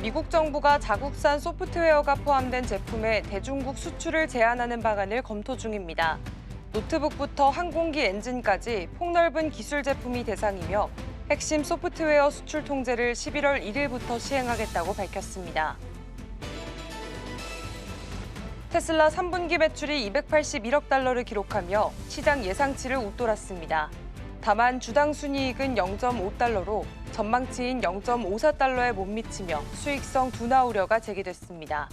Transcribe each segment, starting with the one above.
미국 정부가 자국산 소프트웨어가 포함된 제품의 대중국 수출을 제한하는 방안을 검토 중입니다. 노트북부터 항공기 엔진까지 폭넓은 기술 제품이 대상이며 핵심 소프트웨어 수출 통제를 11월 1일부터 시행하겠다고 밝혔습니다. 테슬라 3분기 매출이 281억 달러를 기록하며 시장 예상치를 웃돌았습니다. 다만 주당 순이익은 0.5달러로 전망치인 0.54달러에 못 미치며 수익성 둔화 우려가 제기됐습니다.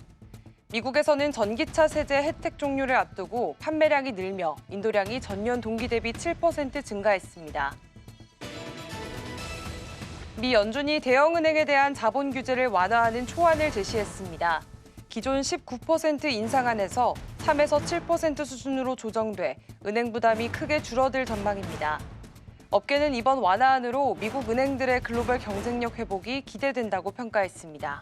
미국에서는 전기차 세제 혜택 종료를 앞두고 판매량이 늘며 인도량이 전년 동기 대비 7% 증가했습니다. 미 연준이 대형은행에 대한 자본 규제를 완화하는 초안을 제시했습니다. 기존 19% 인상안에서 3에서 7% 수준으로 조정돼 은행 부담이 크게 줄어들 전망입니다. 업계는 이번 완화안으로 미국 은행들의 글로벌 경쟁력 회복이 기대된다고 평가했습니다.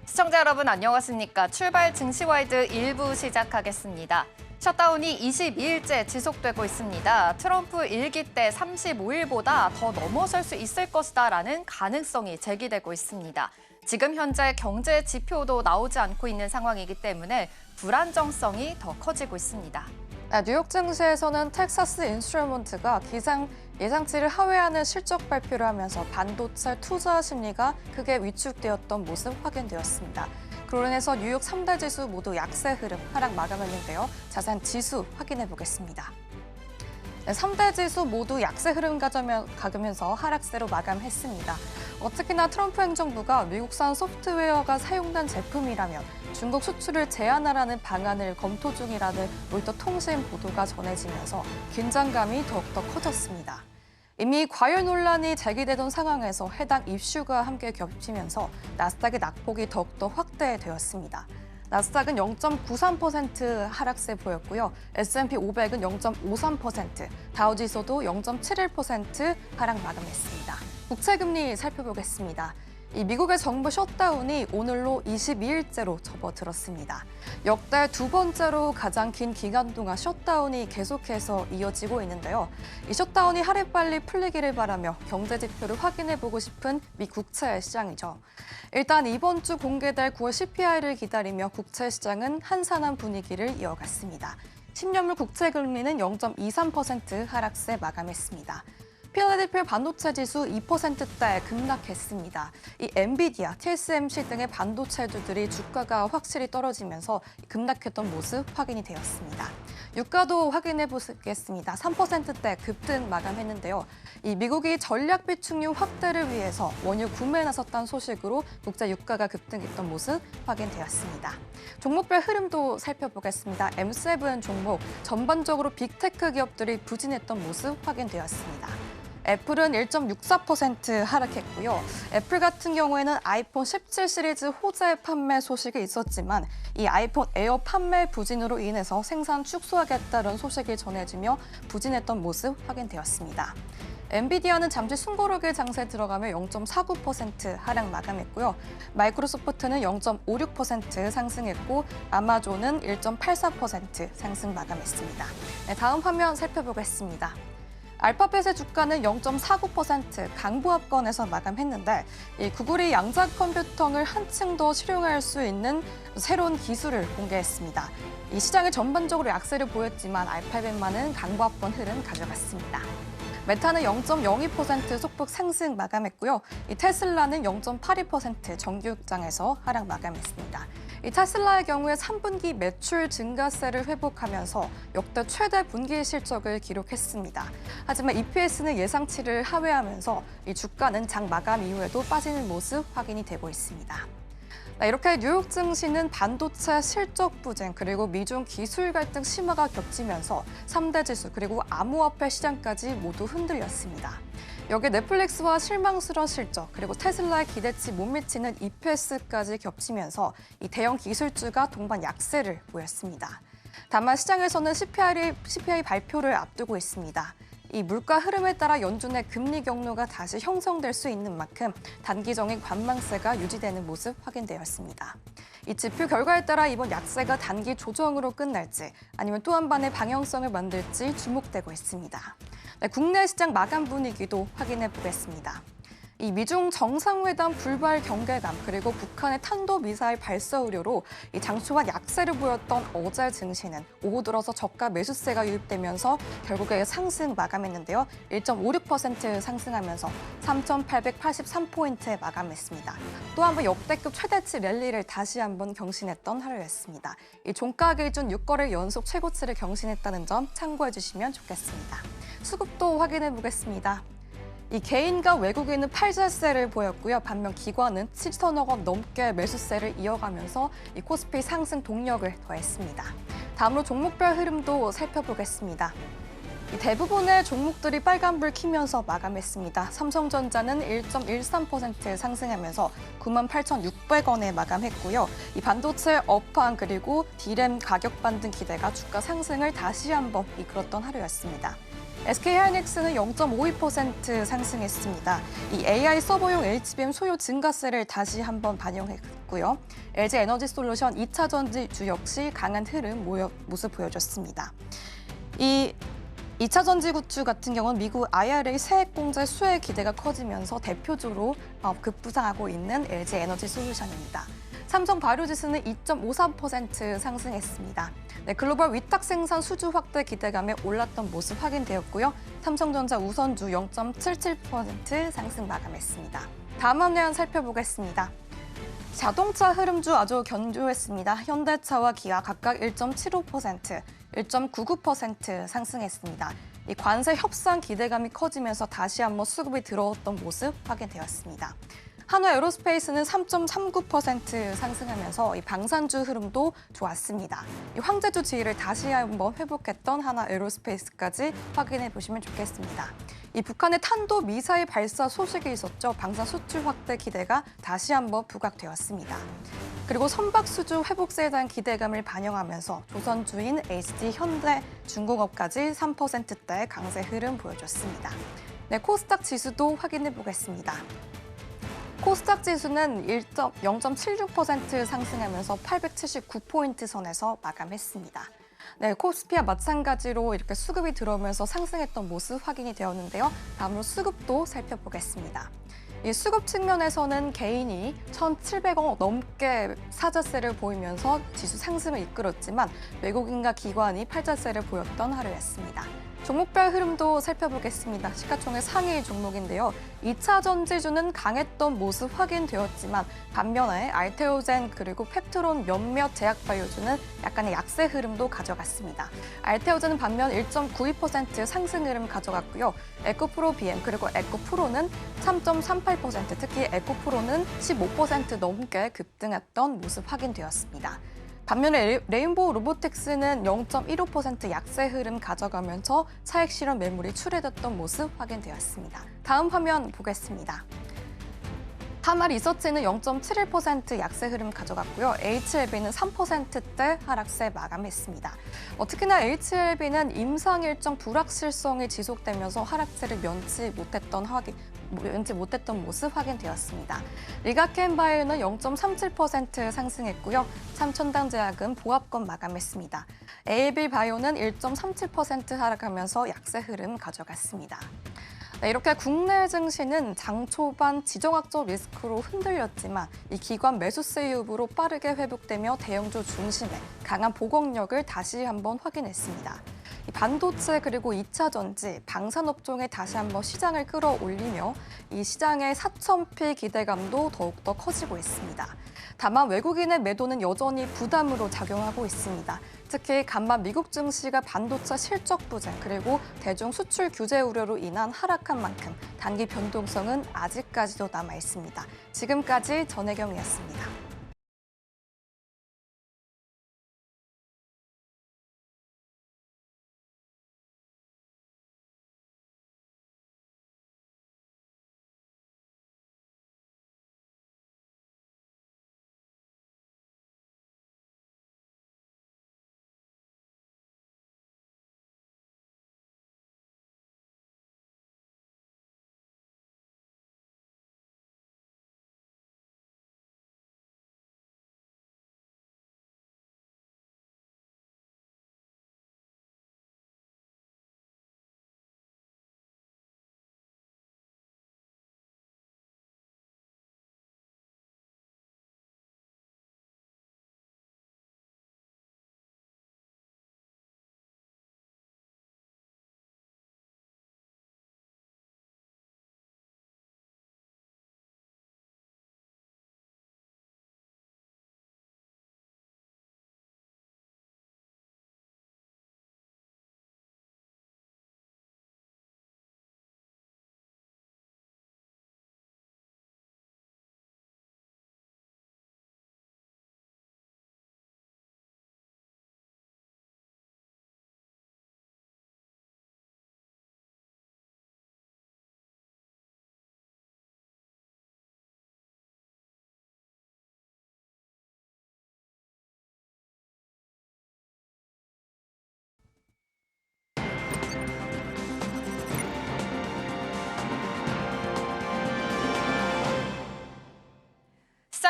시청자 여러분 안녕하십니까? 출발 증시와이드 1부 시작하겠습니다. 셧다운이 22일째 지속되고 있습니다. 트럼프 일기 때 35일보다 더 넘어설 수 있을 것이다라는 가능성이 제기되고 있습니다. 지금 현재 경제 지표도 나오지 않고 있는 상황이기 때문에 불안정성이 더 커지고 있습니다. 뉴욕 증시에서는 텍사스 인스트루먼트가 기상 예상치를 하회하는 실적 발표를 하면서 반도체 투자 심리가 크게 위축되었던 모습 확인되었습니다. 그로 인해서 뉴욕 3대 지수 모두 약세 흐름 하락 마감했는데요. 자세한 지수 확인해 보겠습니다. 3대 지수 모두 약세 흐름 가면서 하락세로 마감했습니다. 특히나 트럼프 행정부가 미국산 소프트웨어가 사용된 제품이라면 중국 수출을 제한하라는 방안을 검토 중이라는 로이터 통신 보도가 전해지면서 긴장감이 더욱더 커졌습니다. 이미 과열 논란이 제기되던 상황에서 해당 이슈가 함께 겹치면서 나스닥의 낙폭이 더욱더 확대되었습니다. 나스닥은 0.93% 하락세 보였고요. S&P 500은 0.53%, 다우지수도 0.71% 하락 마감했습니다. 국채금리 살펴보겠습니다. 미국의 정부 셧다운이 오늘로 22일째로 접어들었습니다. 역대 두 번째로 가장 긴 기간 동안 셧다운이 계속해서 이어지고 있는데요. 이 셧다운이 하루빨리 풀리기를 바라며 경제 지표를 확인해보고 싶은 미 국채 시장이죠. 일단 이번 주 공개될 9월 CPI를 기다리며 국채 시장은 한산한 분위기를 이어갔습니다. 10년물 국채 금리는 0.23% 하락세 마감했습니다. 필라델피아 반도체 지수 2%대 급락했습니다. 이 엔비디아, TSMC 등의 반도체주들이 주가가 확실히 떨어지면서 급락했던 모습 확인이 되었습니다. 유가도 확인해 보겠습니다. 3%대 급등 마감했는데요. 이 미국이 전략 비축유 확대를 위해서 원유 구매에 나섰다는 소식으로 국제 유가가 급등했던 모습 확인되었습니다. 종목별 흐름도 살펴보겠습니다. M7 종목 전반적으로 빅테크 기업들이 부진했던 모습 확인되었습니다. 애플은 1.64% 하락했고요. 애플 같은 경우에는 아이폰 17 시리즈 호재 판매 소식이 있었지만 이 아이폰 에어 판매 부진으로 인해서 생산 축소하겠다는 소식이 전해지며 부진했던 모습 확인되었습니다. 엔비디아는 잠시 숨고르기 장세에 들어가며 0.49% 하락 마감했고요. 마이크로소프트는 0.56% 상승했고 아마존은 1.84% 상승 마감했습니다. 다음 화면 살펴보겠습니다. 알파벳의 주가는 0.49% 강보합권에서 마감했는데 이 구글이 양자 컴퓨터를 한층 더 실용할 수 있는 새로운 기술을 공개했습니다. 이 시장을 전반적으로 약세를 보였지만 알파벳만은 강보합권 흐름 가져갔습니다. 메타는 0.02% 소폭 상승 마감했고요. 이 테슬라는 0.82% 정규장에서 하락 마감했습니다. 이 테슬라의 경우에 3분기 매출 증가세를 회복하면서 역대 최대 분기 실적을 기록했습니다. 하지만 EPS는 예상치를 하회하면서 이 주가는 장 마감 이후에도 빠지는 모습 확인이 되고 있습니다. 이렇게 뉴욕 증시는 반도체 실적 부진 그리고 미중 기술 갈등 심화가 겹치면서 3대 지수 그리고 암호화폐 시장까지 모두 흔들렸습니다. 여기에 넷플릭스와 실망스러운 실적 그리고 테슬라의 기대치 못 미치는 EPS까지 겹치면서 이 대형 기술주가 동반 약세를 보였습니다. 다만 시장에서는 CPI 발표를 앞두고 있습니다. 이 물가 흐름에 따라 연준의 금리 경로가 다시 형성될 수 있는 만큼 단기적인 관망세가 유지되는 모습 확인되었습니다. 이 지표 결과에 따라 이번 약세가 단기 조정으로 끝날지 아니면 또 한 번의 방향성을 만들지 주목되고 있습니다. 네, 국내 시장 마감 분위기도 확인해 보겠습니다. 이 미중 정상회담 불발 경계감 그리고 북한의 탄도미사일 발사 우려로 이 장초반 약세를 보였던 어제 증시는 오후 들어서 저가 매수세가 유입되면서 결국에 상승 마감했는데요. 1.56% 상승하면서 3,883포인트에 마감했습니다. 또 한 번 역대급 최대치 랠리를 다시 한번 경신했던 하루였습니다. 이 종가 기준 6거래 연속 최고치를 경신했다는 점 참고해 주시면 좋겠습니다. 수급도 확인해 보겠습니다. 이 개인과 외국인은 팔자세를 보였고요. 반면 기관은 7천억 원 넘게 매수세를 이어가면서 이 코스피 상승 동력을 더했습니다. 다음으로 종목별 흐름도 살펴보겠습니다. 이 대부분의 종목들이 빨간불 켜면서 마감했습니다. 삼성전자는 1.13% 상승하면서 98,600원에 마감했고요. 이 반도체 업황 그리고 D램 가격 반등 기대가 주가 상승을 다시 한번 이끌었던 하루였습니다. SK하이닉스는 0.52% 상승했습니다. 이 AI 서버용 HBM 소요 증가세를 다시 한번 반영했고요. LG에너지솔루션 2차 전지주 역시 강한 흐름 모습 보여줬습니다. 이 2차 전지구주 같은 경우는 미국 IRA 세액공제 수혜 기대가 커지면서 대표적으로 급부상하고 있는 LG에너지솔루션입니다. 삼성 바이오지수는 2.53% 상승했습니다. 네, 글로벌 위탁 생산 수주 확대 기대감에 올랐던 모습 확인되었고요. 삼성전자 우선주 0.77% 상승 마감했습니다. 다음 화면 살펴보겠습니다. 자동차 흐름주 아주 견조했습니다. 현대차와 기아 각각 1.75%, 1.99% 상승했습니다. 이 관세 협상 기대감이 커지면서 다시 한번 수급이 들어왔던 모습 확인되었습니다. 한화 에어로스페이스는 3.39% 상승하면서 이 방산주 흐름도 좋았습니다. 이 황제주 지위를 다시 한번 회복했던 한화 에어로스페이스까지 확인해 보시면 좋겠습니다. 이 북한의 탄도 미사일 발사 소식이 있었죠. 방산 수출 확대 기대가 다시 한번 부각되었습니다. 그리고 선박수주 회복세에 대한 기대감을 반영하면서 조선주인 HD, 현대, 중공업까지 3%대 강세 흐름 보여줬습니다. 네, 코스닥 지수도 확인해 보겠습니다. 코스닥 지수는 0.76% 상승하면서 879포인트 선에서 마감했습니다. 네, 코스피와 마찬가지로 이렇게 수급이 들어오면서 상승했던 모습 확인이 되었는데요. 다음으로 수급도 살펴보겠습니다. 이 수급 측면에서는 개인이 1,700억 넘게 사자세를 보이면서 지수 상승을 이끌었지만 외국인과 기관이 팔자세를 보였던 하루였습니다. 종목별 흐름도 살펴보겠습니다. 시가총액 상위 종목인데요. 2차 전지주는 강했던 모습 확인되었지만 반면에 알테오젠 그리고 펩트론 몇몇 제약바이오주는 약간의 약세 흐름도 가져갔습니다. 알테오젠은 반면 1.92% 상승 흐름 가져갔고요. 에코프로 BM 그리고 에코프로는 3.38%, 특히 에코프로는 15% 넘게 급등했던 모습 확인되었습니다. 반면에 레인보우 로보틱스는 0.15% 약세 흐름 가져가면서 차익 실현 매물이 출회됐던 모습 확인되었습니다. 다음 화면 보겠습니다. 하마 리서치는 0.71% 약세 흐름 가져갔고요. HLB는 3%대 하락세 마감했습니다. 특히나 HLB는 임상 일정 불확실성이 지속되면서 하락세를 면치 못했던 모습 확인되었습니다. 리가켄바이오는 0.37% 상승했고요. 삼천당제약은 보합권 마감했습니다. ALB바이오는 1.37% 하락하면서 약세 흐름 가져갔습니다. 네, 이렇게 국내 증시는 장 초반 지정학적 리스크로 흔들렸지만 이 기관 매수세 유입으로 빠르게 회복되며 대형주 중심의 강한 보공력을 다시 한번 확인했습니다. 이 반도체 그리고 2차 전지, 방산업종에 다시 한번 시장을 끌어올리며 이 시장의 4,000피 기대감도 더욱더 커지고 있습니다. 다만 외국인의 매도는 여전히 부담으로 작용하고 있습니다. 특히 간밤 미국 증시가 반도체 실적 부재 그리고 대중 수출 규제 우려로 인한 하락한 만큼 단기 변동성은 아직까지도 남아 있습니다. 지금까지 전혜경이었습니다.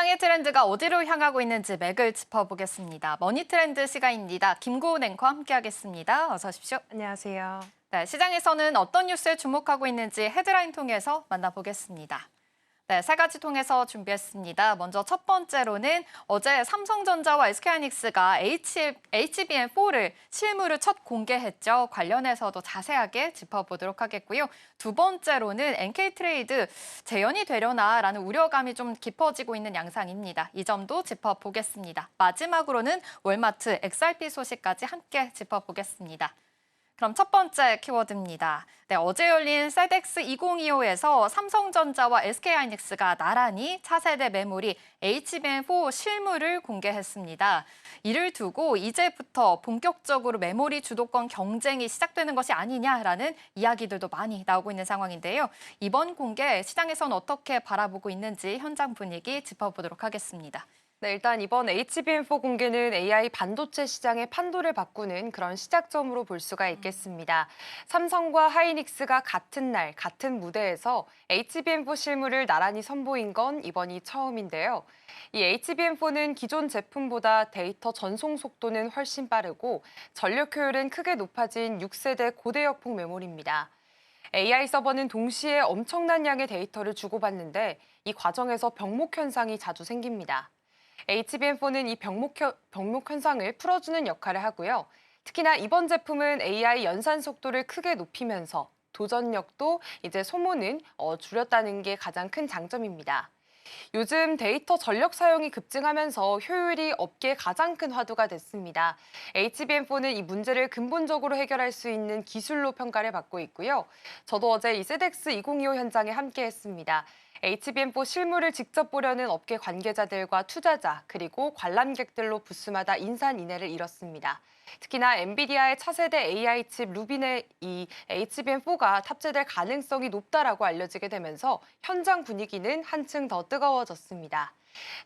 시장의 트렌드가 어디로 향하고 있는지 맥을 짚어보겠습니다. 머니트렌드 시간입니다. 김고은 앵커와 함께하겠습니다. 어서 오십시오. 안녕하세요. 네, 시장에서는 어떤 뉴스에 주목하고 있는지 헤드라인 통해서 만나보겠습니다. 네, 세 가지 통해서 준비했습니다. 먼저 첫 번째로는 어제 삼성전자와 SK하이닉스가 HBM4를 실물을 첫 공개했죠. 관련해서도 자세하게 짚어보도록 하겠고요. 두 번째로는 NK트레이드 재현이 되려나라는 우려감이 좀 깊어지고 있는 양상입니다. 이 점도 짚어보겠습니다. 마지막으로는 월마트 XRP 소식까지 함께 짚어보겠습니다. 그럼 첫 번째 키워드입니다. 네, 어제 열린 세덱스 2025에서 삼성전자와 SK하이닉스가 나란히 차세대 메모리 HBM4 실물을 공개했습니다. 이를 두고 이제부터 본격적으로 메모리 주도권 경쟁이 시작되는 것이 아니냐라는 이야기들도 많이 나오고 있는 상황인데요. 이번 공개 시장에서는 어떻게 바라보고 있는지 현장 분위기 짚어보도록 하겠습니다. 네, 일단 이번 HBM4 공개는 AI 반도체 시장의 판도를 바꾸는 그런 시작점으로 볼 수가 있겠습니다. 삼성과 하이닉스가 같은 날, 같은 무대에서 HBM4 실물을 나란히 선보인 건 이번이 처음인데요. 이 HBM4는 기존 제품보다 데이터 전송 속도는 훨씬 빠르고 전력 효율은 크게 높아진 6세대 고대역폭 메모리입니다. AI 서버는 동시에 엄청난 양의 데이터를 주고받는데 이 과정에서 병목 현상이 자주 생깁니다. HBM4는 이 병목 현상을 풀어주는 역할을 하고요. 특히나 이번 제품은 AI 연산 속도를 크게 높이면서 도전력도 이제 소모는 줄였다는 게 가장 큰 장점입니다. 요즘 데이터 전력 사용이 급증하면서 효율이 업계의 가장 큰 화두가 됐습니다. HBM4는 이 문제를 근본적으로 해결할 수 있는 기술로 평가를 받고 있고요. 저도 어제 이 세덱스 2025 현장에 함께했습니다. HBM4 실물을 직접 보려는 업계 관계자들과 투자자 그리고 관람객들로 부스마다 인산인해를 이뤘습니다. 특히나 엔비디아의 차세대 AI 칩 루빈에 이 HBM4가 탑재될 가능성이 높다라고 알려지게 되면서 현장 분위기는 한층 더 뜨거워졌습니다.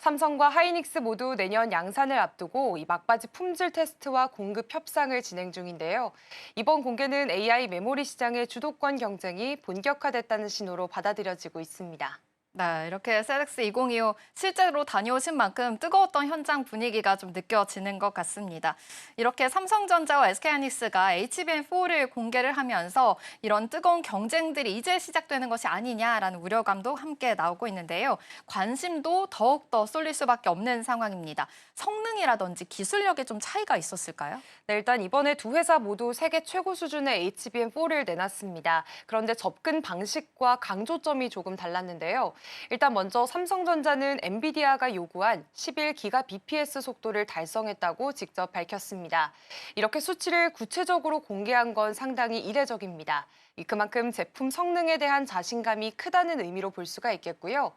삼성과 하이닉스 모두 내년 양산을 앞두고 이 막바지 품질 테스트와 공급 협상을 진행 중인데요. 이번 공개는 AI 메모리 시장의 주도권 경쟁이 본격화됐다는 신호로 받아들여지고 있습니다. 네, 이렇게 세덱스 2025 실제로 다녀오신 만큼 뜨거웠던 현장 분위기가 좀 느껴지는 것 같습니다. 이렇게 삼성전자와 SK하이닉스가 HBM4를 공개를 하면서 이런 뜨거운 경쟁들이 이제 시작되는 것이 아니냐라는 우려감도 함께 나오고 있는데요. 관심도 더욱더 쏠릴 수밖에 없는 상황입니다. 성능이라든지 기술력에 좀 차이가 있었을까요? 네, 일단 이번에 두 회사 모두 세계 최고 수준의 HBM4를 내놨습니다. 그런데 접근 방식과 강조점이 조금 달랐는데요. 일단 먼저 삼성전자는 엔비디아가 요구한 11GBps 속도를 달성했다고 직접 밝혔습니다. 이렇게 수치를 구체적으로 공개한 건 상당히 이례적입니다. 그만큼 제품 성능에 대한 자신감이 크다는 의미로 볼 수가 있겠고요.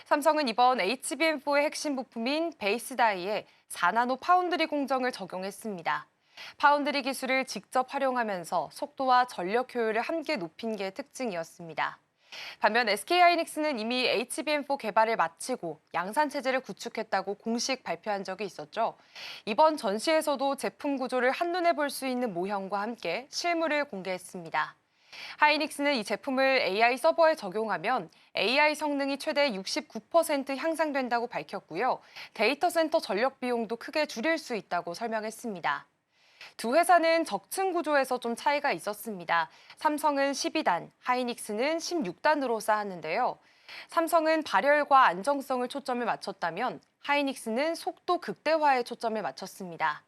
삼성은 이번 HBM4의 핵심 부품인 베이스 다이에 4나노 파운드리 공정을 적용했습니다. 파운드리 기술을 직접 활용하면서 속도와 전력 효율을 함께 높인 게 특징이었습니다. 반면 SK하이닉스는 이미 HBM4 개발을 마치고 양산 체제를 구축했다고 공식 발표한 적이 있었죠. 이번 전시에서도 제품 구조를 한눈에 볼 수 있는 모형과 함께 실물을 공개했습니다. 하이닉스는 이 제품을 AI 서버에 적용하면 AI 성능이 최대 69% 향상된다고 밝혔고요. 데이터 센터 전력 비용도 크게 줄일 수 있다고 설명했습니다. 두 회사는 적층 구조에서 좀 차이가 있었습니다. 삼성은 12단, 하이닉스는 16단으로 쌓았는데요. 삼성은 발열과 안정성을 초점을 맞췄다면 하이닉스는 속도 극대화에 초점을 맞췄습니다.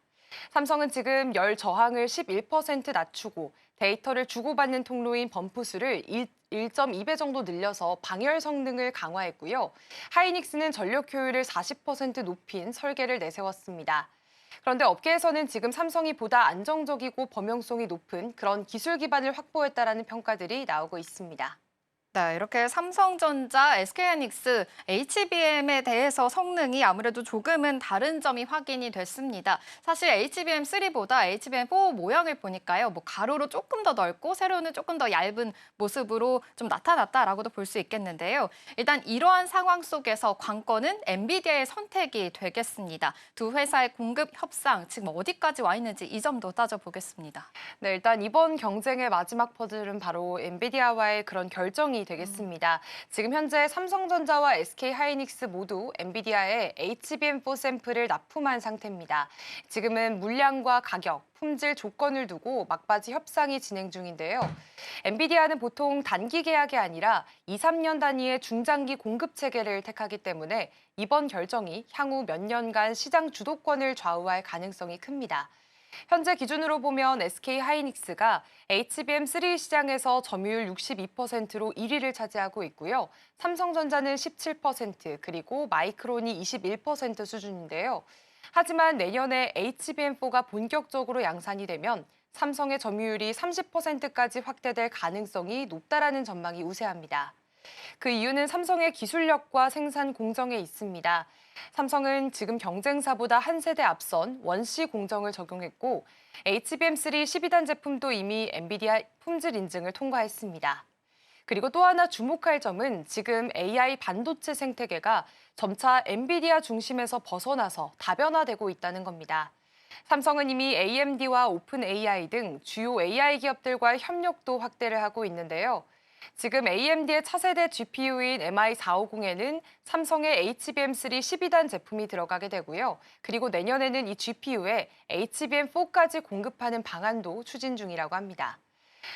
삼성은 지금 열 저항을 11% 낮추고 데이터를 주고받는 통로인 범프수를 1.2배 정도 늘려서 방열 성능을 강화했고요. 하이닉스는 전력 효율을 40% 높인 설계를 내세웠습니다. 그런데 업계에서는 지금 삼성이 보다 안정적이고 범용성이 높은 그런 기술 기반을 확보했다라는 평가들이 나오고 있습니다. 네, 이렇게 삼성전자, SK하이닉스, HBM에 대해서 성능이 아무래도 조금은 다른 점이 확인이 됐습니다. 사실 HBM3보다 HBM4 모양을 보니까요, 가로로 조금 더 넓고 세로는 조금 더 얇은 모습으로 좀 나타났다라고도 볼 수 있겠는데요. 일단 이러한 상황 속에서 관건은 엔비디아의 선택이 되겠습니다. 두 회사의 공급 협상 지금 어디까지 와 있는지 이 점도 따져보겠습니다. 네, 일단 이번 경쟁의 마지막 퍼즐은 바로 엔비디아와의 그런 결정이 되겠습니다. 지금 현재 삼성전자와 SK하이닉스 모두 엔비디아의 HBM4 샘플을 납품한 상태입니다. 지금은 물량과 가격, 품질 조건을 두고 막바지 협상이 진행 중인데요. 엔비디아는 보통 단기 계약이 아니라 2, 3년 단위의 중장기 공급 체계를 택하기 때문에 이번 결정이 향후 몇 년간 시장 주도권을 좌우할 가능성이 큽니다. 현재 기준으로 보면 SK하이닉스가 HBM3 시장에서 점유율 62%로 1위를 차지하고 있고요. 삼성전자는 17%, 그리고 마이크론이 21% 수준인데요. 하지만 내년에 HBM4가 본격적으로 양산이 되면 삼성의 점유율이 30%까지 확대될 가능성이 높다라는 전망이 우세합니다. 그 이유는 삼성의 기술력과 생산 공정에 있습니다. 삼성은 지금 경쟁사보다 한 세대 앞선 원시 공정을 적용했고 HBM3 12단 제품도 이미 엔비디아 품질 인증을 통과했습니다. 그리고 또 하나 주목할 점은 지금 AI 반도체 생태계가 점차 엔비디아 중심에서 벗어나서 다변화되고 있다는 겁니다. 삼성은 이미 AMD와 오픈AI 등 주요 AI 기업들과 협력도 확대를 하고 있는데요. 지금 AMD의 차세대 GPU인 MI450에는 삼성의 HBM3 12단 제품이 들어가게 되고요. 그리고 내년에는 이 GPU에 HBM4까지 공급하는 방안도 추진 중이라고 합니다.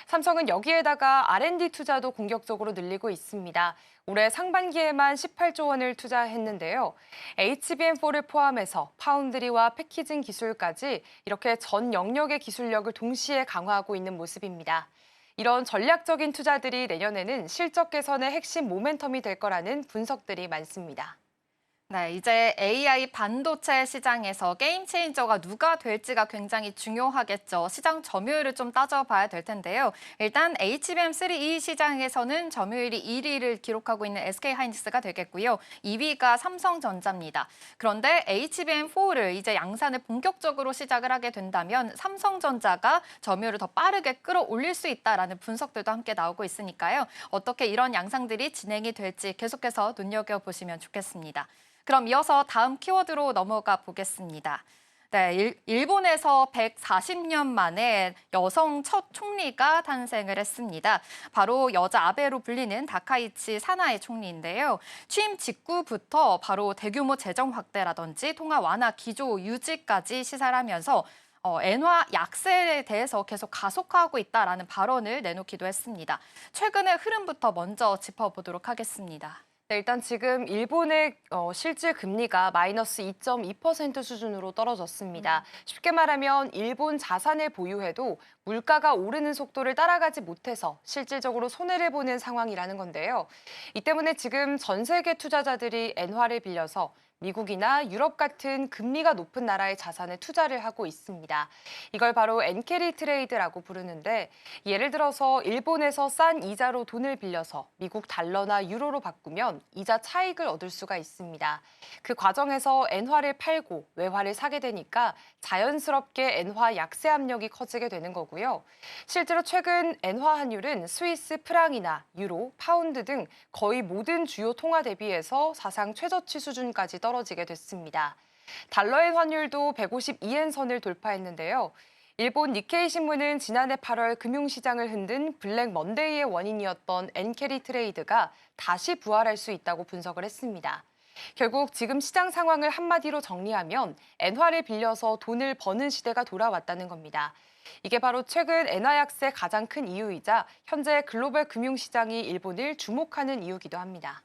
삼성은 여기에다가 R&D 투자도 공격적으로 늘리고 있습니다. 올해 상반기에만 18조 원을 투자했는데요. HBM4를 포함해서 파운드리와 패키징 기술까지 이렇게 전 영역의 기술력을 동시에 강화하고 있는 모습입니다. 이런 전략적인 투자들이 내년에는 실적 개선의 핵심 모멘텀이 될 거라는 분석들이 많습니다. 네, 이제 AI 반도체 시장에서 게임 체인저가 누가 될지가 굉장히 중요하겠죠. 시장 점유율을 좀 따져봐야 될 텐데요. 일단 HBM3 시장에서는 점유율이 1위를 기록하고 있는 SK하이닉스가 되겠고요. 2위가 삼성전자입니다. 그런데 HBM4를 이제 양산을 본격적으로 시작을 하게 된다면 삼성전자가 점유율을 더 빠르게 끌어올릴 수 있다라는 분석들도 함께 나오고 있으니까요. 어떻게 이런 양상들이 진행이 될지 계속해서 눈여겨보시면 좋겠습니다. 그럼 이어서 다음 키워드로 넘어가 보겠습니다. 네, 일본에서 140년 만에 여성 첫 총리가 탄생을 했습니다. 바로 여자 아베로 불리는 다카이치 사나이 총리인데요. 취임 직후부터 바로 대규모 재정 확대라든지 통화 완화 기조 유지까지 시사하면서 엔화 약세에 대해서 계속 가속화하고 있다라는 발언을 내놓기도 했습니다. 최근의 흐름부터 먼저 짚어보도록 하겠습니다. 네, 일단 지금 일본의 실질 금리가 마이너스 2.2% 수준으로 떨어졌습니다. 쉽게 말하면 일본 자산을 보유해도 물가가 오르는 속도를 따라가지 못해서 실질적으로 손해를 보는 상황이라는 건데요. 이 때문에 지금 전 세계 투자자들이 엔화를 빌려서 미국이나 유럽 같은 금리가 높은 나라의 자산에 투자를 하고 있습니다. 이걸 바로 엔캐리 트레이드라고 부르는데 예를 들어서 일본에서 싼 이자로 돈을 빌려서 미국 달러나 유로로 바꾸면 이자 차익을 얻을 수가 있습니다. 그 과정에서 엔화를 팔고 외화를 사게 되니까 자연스럽게 엔화 약세 압력이 커지게 되는 거고요. 실제로 최근 엔화 환율은 스위스 프랑이나 유로, 파운드 등 거의 모든 주요 통화 대비해서 사상 최저치 수준까지 떨어지게 됐습니다. 달러의 환율도 152엔 선을 돌파했는데요. 일본 니케이 신문은 지난해 8월 금융시장을 흔든 블랙 먼데이의 원인이었던 엔캐리 트레이드가 다시 부활할 수 있다고 분석을 했습니다. 결국 지금 시장 상황을 한마디로 정리하면 엔화를 빌려서 돈을 버는 시대가 돌아왔다는 겁니다. 이게 바로 최근 엔화 약세 가장 큰 이유이자 현재 글로벌 금융시장이 일본을 주목하는 이유기도 합니다.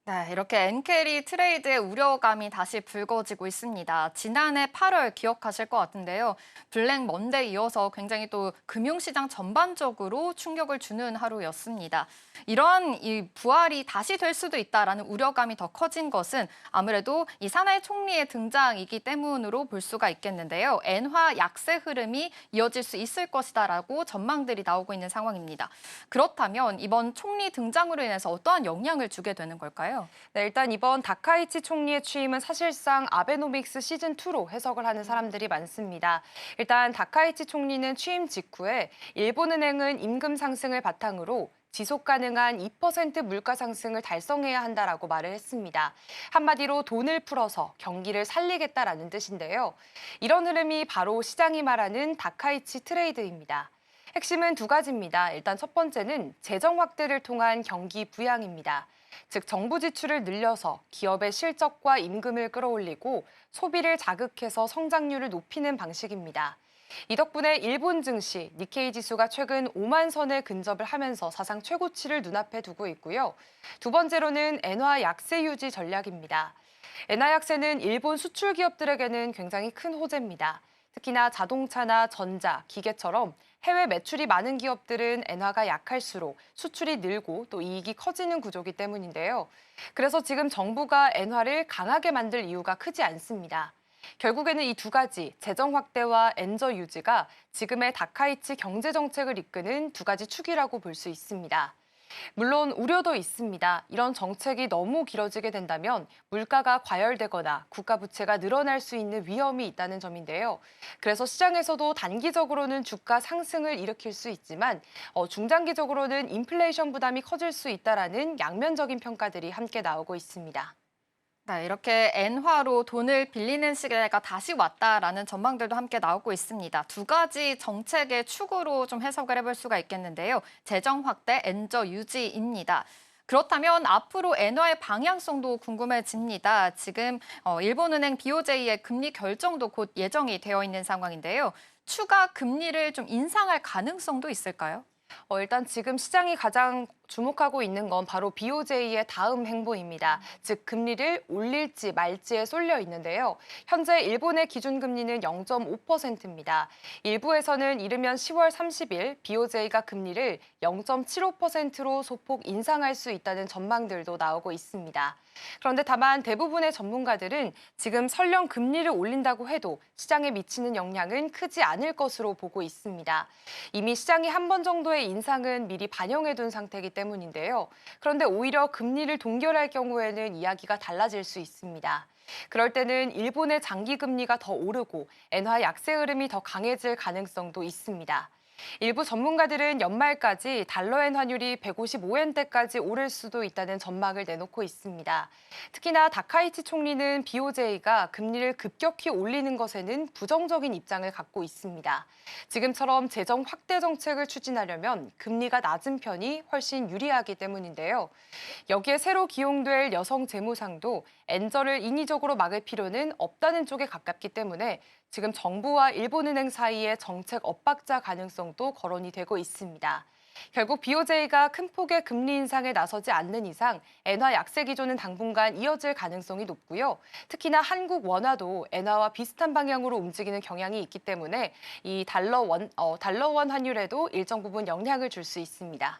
네, 이렇게 엔캐리 트레이드의 우려감이 다시 불거지고 있습니다. 지난해 8월 기억하실 것 같은데요. 블랙 먼데이 이어서 굉장히 또 금융시장 전반적으로 충격을 주는 하루였습니다. 이러한 이 부활이 다시 될 수도 있다라는 우려감이 더 커진 것은 아무래도 이 사나이 총리의 등장이기 때문으로 볼 수가 있겠는데요. 엔화 약세 흐름이 이어질 수 있을 것이다라고 전망들이 나오고 있는 상황입니다. 그렇다면 이번 총리 등장으로 인해서 어떠한 영향을 주게 되는 걸까요? 네, 일단 이번 다카이치 총리의 취임은 사실상 아베노믹스 시즌2로 해석을 하는 사람들이 많습니다. 일단 다카이치 총리는 취임 직후에 일본은행은 임금 상승을 바탕으로 지속 가능한 2% 물가 상승을 달성해야 한다라고 말을 했습니다. 한마디로 돈을 풀어서 경기를 살리겠다라는 뜻인데요. 이런 흐름이 바로 시장이 말하는 다카이치 트레이드입니다. 핵심은 두 가지입니다. 일단 첫 번째는 재정 확대를 통한 경기 부양입니다. 즉 정부 지출을 늘려서 기업의 실적과 임금을 끌어올리고 소비를 자극해서 성장률을 높이는 방식입니다. 이 덕분에 일본 증시, 니케이 지수가 최근 5만 선에 근접을 하면서 사상 최고치를 눈앞에 두고 있고요. 두 번째로는 엔화 약세 유지 전략입니다. 엔화 약세는 일본 수출 기업들에게는 굉장히 큰 호재입니다. 특히나 자동차나 전자, 기계처럼 해외 매출이 많은 기업들은 엔화가 약할수록 수출이 늘고 또 이익이 커지는 구조이기 때문인데요. 그래서 지금 정부가 엔화를 강하게 만들 이유가 크지 않습니다. 결국에는 이 두 가지, 재정 확대와 엔저 유지가 지금의 다카이치 경제 정책을 이끄는 두 가지 축이라고 볼 수 있습니다. 물론 우려도 있습니다. 이런 정책이 너무 길어지게 된다면 물가가 과열되거나 국가 부채가 늘어날 수 있는 위험이 있다는 점인데요. 그래서 시장에서도 단기적으로는 주가 상승을 일으킬 수 있지만 중장기적으로는 인플레이션 부담이 커질 수 있다라는 양면적인 평가들이 함께 나오고 있습니다. 네, 이렇게 엔화로 돈을 빌리는 시대가 다시 왔다라는 전망들도 함께 나오고 있습니다. 두 가지 정책의 축으로 좀 해석을 해볼 수가 있겠는데요. 재정 확대, 엔저 유지입니다. 그렇다면 앞으로 엔화의 방향성도 궁금해집니다. 지금 일본은행 BOJ의 금리 결정도 곧 예정이 되어 있는 상황인데요. 추가 금리를 좀 인상할 가능성도 있을까요? 일단 지금 시장이 가장 주목하고 있는 건 바로 BOJ의 다음 행보입니다. 즉 금리를 올릴지 말지에 쏠려 있는데요. 현재 일본의 기준금리는 0.5%입니다. 일부에서는 이르면 10월 30일 BOJ가 금리를 0.75%로 소폭 인상할 수 있다는 전망들도 나오고 있습니다. 그런데 다만 대부분의 전문가들은 지금 설령 금리를 올린다고 해도 시장에 미치는 영향은 크지 않을 것으로 보고 있습니다. 이미 시장이 한 번 정도의 인상은 미리 반영해둔 상태이기 때문인데요. 그런데 오히려 금리를 동결할 경우에는 이야기가 달라질 수 있습니다. 그럴 때는 일본의 장기 금리가 더 오르고 엔화 약세 흐름이 더 강해질 가능성도 있습니다. 일부 전문가들은 연말까지 달러엔 환율이 155엔대까지 오를 수도 있다는 전망을 내놓고 있습니다. 특히나 다카이치 총리는 BOJ가 금리를 급격히 올리는 것에는 부정적인 입장을 갖고 있습니다. 지금처럼 재정 확대 정책을 추진하려면 금리가 낮은 편이 훨씬 유리하기 때문인데요. 여기에 새로 기용될 여성 재무상도 엔저를 인위적으로 막을 필요는 없다는 쪽에 가깝기 때문에 지금 정부와 일본은행 사이의 정책 엇박자 가능성도 거론이 되고 있습니다. 결국 BOJ가 큰 폭의 금리 인상에 나서지 않는 이상 엔화 약세 기조는 당분간 이어질 가능성이 높고요. 특히나 한국 원화도 엔화와 비슷한 방향으로 움직이는 경향이 있기 때문에 이 달러원 환율에도 일정 부분 영향을 줄 수 있습니다.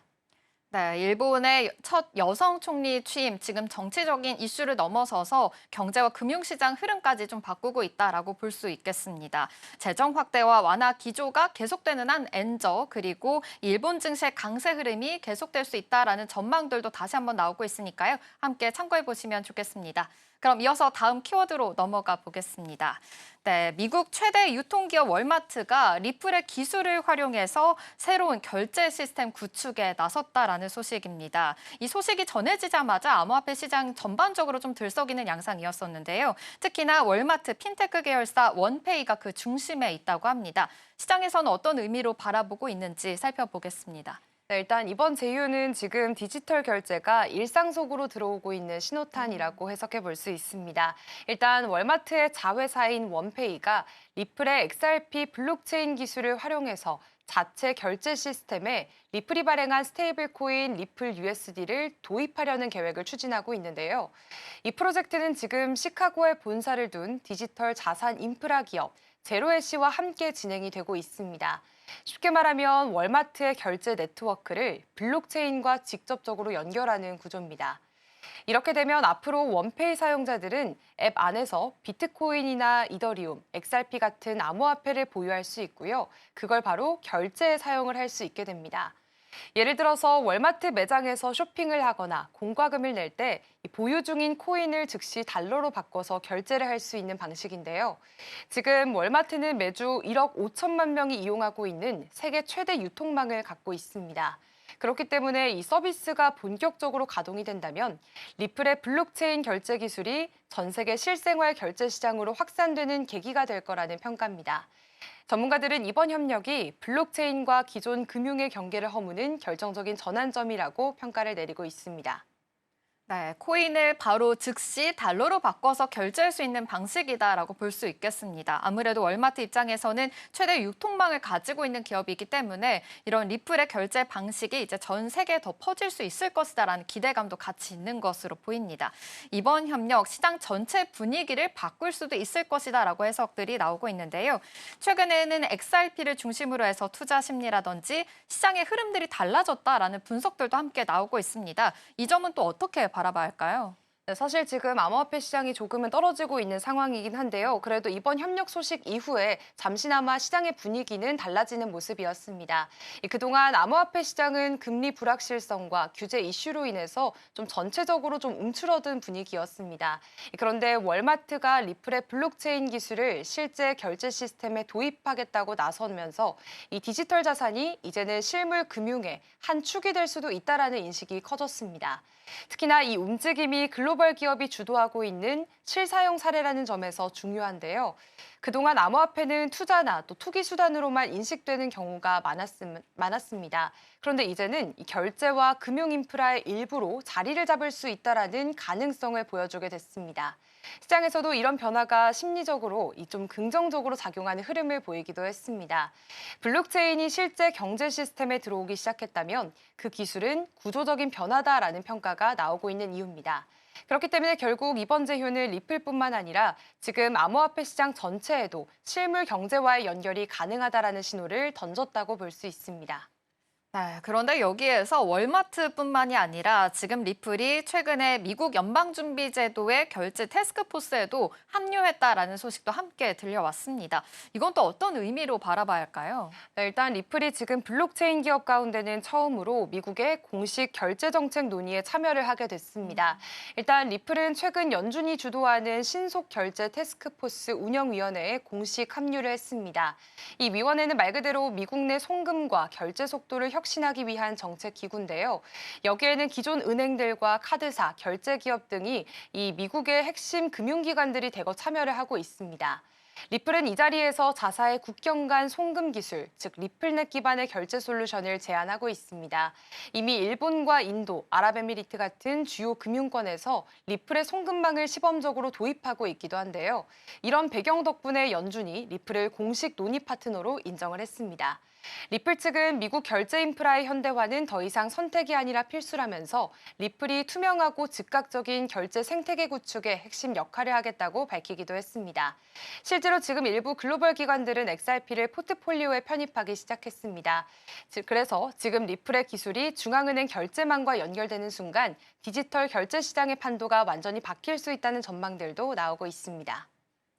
네, 일본의 첫 여성 총리 취임, 지금 정치적인 이슈를 넘어서서 경제와 금융시장 흐름까지 좀 바꾸고 있다라고 볼 수 있겠습니다. 재정 확대와 완화 기조가 계속되는 한 엔저, 그리고 일본 증시의 강세 흐름이 계속될 수 있다라는 전망들도 다시 한번 나오고 있으니까요. 함께 참고해 보시면 좋겠습니다. 그럼 이어서 다음 키워드로 넘어가 보겠습니다. 네, 미국 최대 유통기업 월마트가 리플의 기술을 활용해서 새로운 결제 시스템 구축에 나섰다라는 소식입니다. 이 소식이 전해지자마자 암호화폐 시장 전반적으로 좀 들썩이는 양상이었었는데요. 특히나 월마트 핀테크 계열사 원페이가 그 중심에 있다고 합니다. 시장에서는 어떤 의미로 바라보고 있는지 살펴보겠습니다. 네, 일단 이번 제휴는 지금 디지털 결제가 일상 속으로 들어오고 있는 신호탄이라고 해석해 볼 수 있습니다. 일단 월마트의 자회사인 원페이가 리플의 XRP 블록체인 기술을 활용해서 자체 결제 시스템에 리플이 발행한 스테이블 코인 리플 USD를 도입하려는 계획을 추진하고 있는데요. 이 프로젝트는 지금 시카고에 본사를 둔 디지털 자산 인프라 기업 제로해시와 함께 진행이 되고 있습니다. 쉽게 말하면 월마트의 결제 네트워크를 블록체인과 직접적으로 연결하는 구조입니다. 이렇게 되면 앞으로 원페이 사용자들은 앱 안에서 비트코인이나 이더리움, XRP 같은 암호화폐를 보유할 수 있고요. 그걸 바로 결제에 사용을 할 수 있게 됩니다. 예를 들어서 월마트 매장에서 쇼핑을 하거나 공과금을 낼 때 보유 중인 코인을 즉시 달러로 바꿔서 결제를 할 수 있는 방식인데요. 지금 월마트는 매주 1억 5천만 명이 이용하고 있는 세계 최대 유통망을 갖고 있습니다. 그렇기 때문에 이 서비스가 본격적으로 가동이 된다면 리플의 블록체인 결제 기술이 전 세계 실생활 결제 시장으로 확산되는 계기가 될 거라는 평가입니다. 전문가들은 이번 협력이 블록체인과 기존 금융의 경계를 허무는 결정적인 전환점이라고 평가를 내리고 있습니다. 네, 코인을 바로 즉시 달러로 바꿔서 결제할 수 있는 방식이다라고 볼 수 있겠습니다. 아무래도 월마트 입장에서는 최대 유통망을 가지고 있는 기업이기 때문에 이런 리플의 결제 방식이 이제 전 세계에 더 퍼질 수 있을 것이다라는 기대감도 같이 있는 것으로 보입니다. 이번 협력 시장 전체 분위기를 바꿀 수도 있을 것이다라고 해석들이 나오고 있는데요. 최근에는 XRP를 중심으로 해서 투자 심리라든지 시장의 흐름들이 달라졌다라는 분석들도 함께 나오고 있습니다. 이 점은 또 어떻게 바라봐야 할까요? 네, 사실 지금 암호화폐 시장이 조금은 떨어지고 있는 상황이긴 한데요. 그래도 이번 협력 소식 이후에 잠시나마 시장의 분위기는 달라지는 모습이었습니다. 그동안 암호화폐 시장은 금리 불확실성과 규제 이슈로 인해서 좀 전체적으로 좀 움츠러든 분위기였습니다. 그런데 월마트가 리플의 블록체인 기술을 실제 결제 시스템에 도입하겠다고 나서면서 이 디지털 자산이 이제는 실물 금융의 한 축이 될 수도 있다라는 인식이 커졌습니다. 특히나 이 움직임이 글로벌 기업이 주도하고 있는 실사용 사례라는 점에서 중요한데요. 그동안 암호화폐는 투자나 또 투기 수단으로만 인식되는 경우가 많았습니다. 그런데 이제는 이 결제와 금융 인프라의 일부로 자리를 잡을 수 있다라는 가능성을 보여주게 됐습니다. 시장에서도 이런 변화가 심리적으로 좀 긍정적으로 작용하는 흐름을 보이기도 했습니다. 블록체인이 실제 경제 시스템에 들어오기 시작했다면 그 기술은 구조적인 변화다라는 평가가 나오고 있는 이유입니다. 그렇기 때문에 결국 이번 제휴는 리플뿐만 아니라 지금 암호화폐 시장 전체에도 실물 경제와의 연결이 가능하다라는 신호를 던졌다고 볼 수 있습니다. 네, 그런데 여기에서 월마트뿐만이 아니라 지금 리플이 최근에 미국 연방준비제도의 결제 태스크포스에도 합류했다라는 소식도 함께 들려왔습니다. 이건 또 어떤 의미로 바라봐야 할까요? 네, 일단 리플이 지금 블록체인 기업 가운데는 처음으로 미국의 공식 결제 정책 논의에 참여를 하게 됐습니다. 일단 리플은 최근 연준이 주도하는 신속 결제 태스크포스 운영위원회에 공식 합류를 했습니다. 이 위원회는 말 그대로 미국 내 송금과 결제 속도를 혁신하기 위한 정책 기구인데요. 여기에는 기존 은행들과 카드사, 결제 기업 등이 이 미국의 핵심 금융기관들이 대거 참여를 하고 있습니다. 리플은 이 자리에서 자사의 국경 간 송금 기술, 즉 리플넷 기반의 결제 솔루션을 제안하고 있습니다. 이미 일본과 인도, 아랍에미리트 같은 주요 금융권에서 리플의 송금망을 시범적으로 도입하고 있기도 한데요. 이런 배경 덕분에 연준이 리플을 공식 논의 파트너로 인정을 했습니다. 리플 측은 미국 결제 인프라의 현대화는 더 이상 선택이 아니라 필수라면서 리플이 투명하고 즉각적인 결제 생태계 구축에 핵심 역할을 하겠다고 밝히기도 했습니다. 실제로 지금 일부 글로벌 기관들은 XRP를 포트폴리오에 편입하기 시작했습니다. 그래서 지금 리플의 기술이 중앙은행 결제망과 연결되는 순간 디지털 결제 시장의 판도가 완전히 바뀔 수 있다는 전망들도 나오고 있습니다.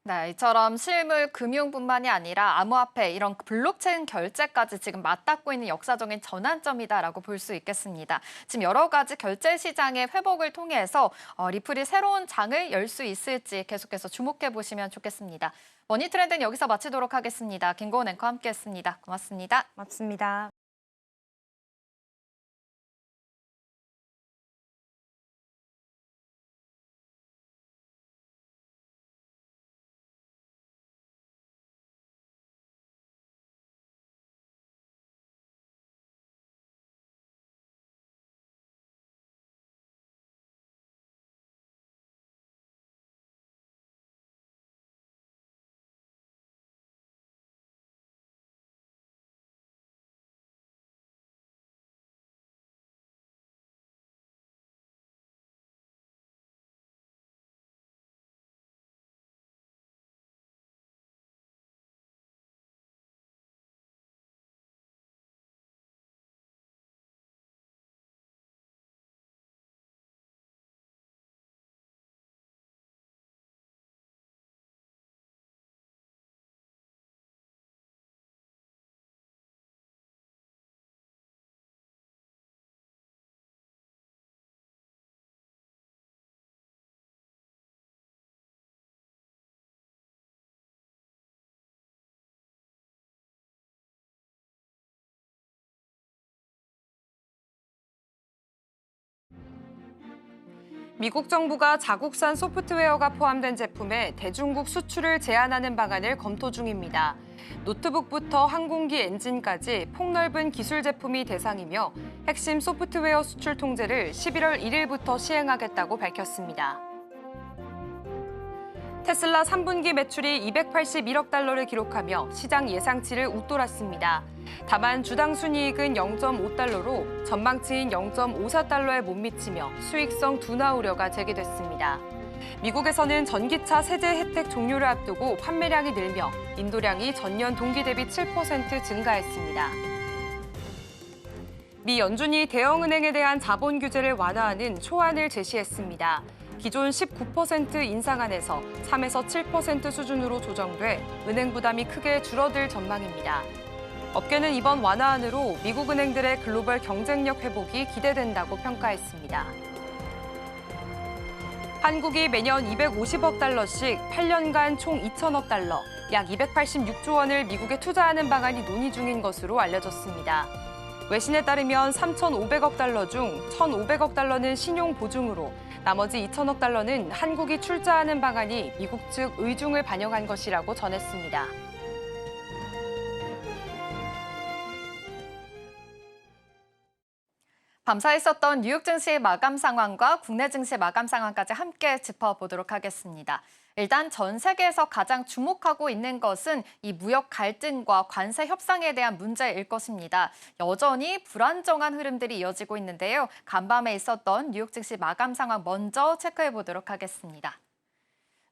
네, 이처럼 실물 금융뿐만이 아니라 암호화폐 이런 블록체인 결제까지 지금 맞닿고 있는 역사적인 전환점이다라고 볼 수 있겠습니다. 지금 여러 가지 결제 시장의 회복을 통해서 리플이 새로운 장을 열 수 있을지 계속해서 주목해 보시면 좋겠습니다. 머니트렌드는 여기서 마치도록 하겠습니다. 김고은 앵커와 함께했습니다. 고맙습니다. 맞습니다. 미국 정부가 자국산 소프트웨어가 포함된 제품의 대중국 수출을 제한하는 방안을 검토 중입니다. 노트북부터 항공기 엔진까지 폭넓은 기술 제품이 대상이며 핵심 소프트웨어 수출 통제를 11월 1일부터 시행하겠다고 밝혔습니다. 테슬라 3분기 매출이 281억 달러를 기록하며 시장 예상치를 웃돌았습니다. 다만 주당 순이익은 0.5달러로 전망치인 0.54달러에 못 미치며 수익성 둔화 우려가 제기됐습니다. 미국에서는 전기차 세제 혜택 종료를 앞두고 판매량이 늘며 인도량이 전년 동기 대비 7% 증가했습니다. 미 연준이 대형은행에 대한 자본 규제를 완화하는 초안을 제시했습니다. 기존 19% 인상안에서 3에서 7% 수준으로 조정돼 은행 부담이 크게 줄어들 전망입니다. 업계는 이번 완화안으로 미국 은행들의 글로벌 경쟁력 회복이 기대된다고 평가했습니다. 한국이 매년 250억 달러씩 8년간 총 2천억 달러, 약 286조 원을 미국에 투자하는 방안이 논의 중인 것으로 알려졌습니다. 외신에 따르면 3,500억 달러 중 1,500억 달러는 신용 보증으로 나머지 2천억 달러는 한국이 출자하는 방안이 미국 측 의중을 반영한 것이라고 전했습니다. 밤사이 있었던 뉴욕 증시 마감 상황과 국내 증시 마감 상황까지 함께 짚어보도록 하겠습니다. 일단 전 세계에서 가장 주목하고 있는 것은 이 무역 갈등과 관세 협상에 대한 문제일 것입니다. 여전히 불안정한 흐름들이 이어지고 있는데요. 간밤에 있었던 뉴욕 증시 마감 상황 먼저 체크해 보도록 하겠습니다.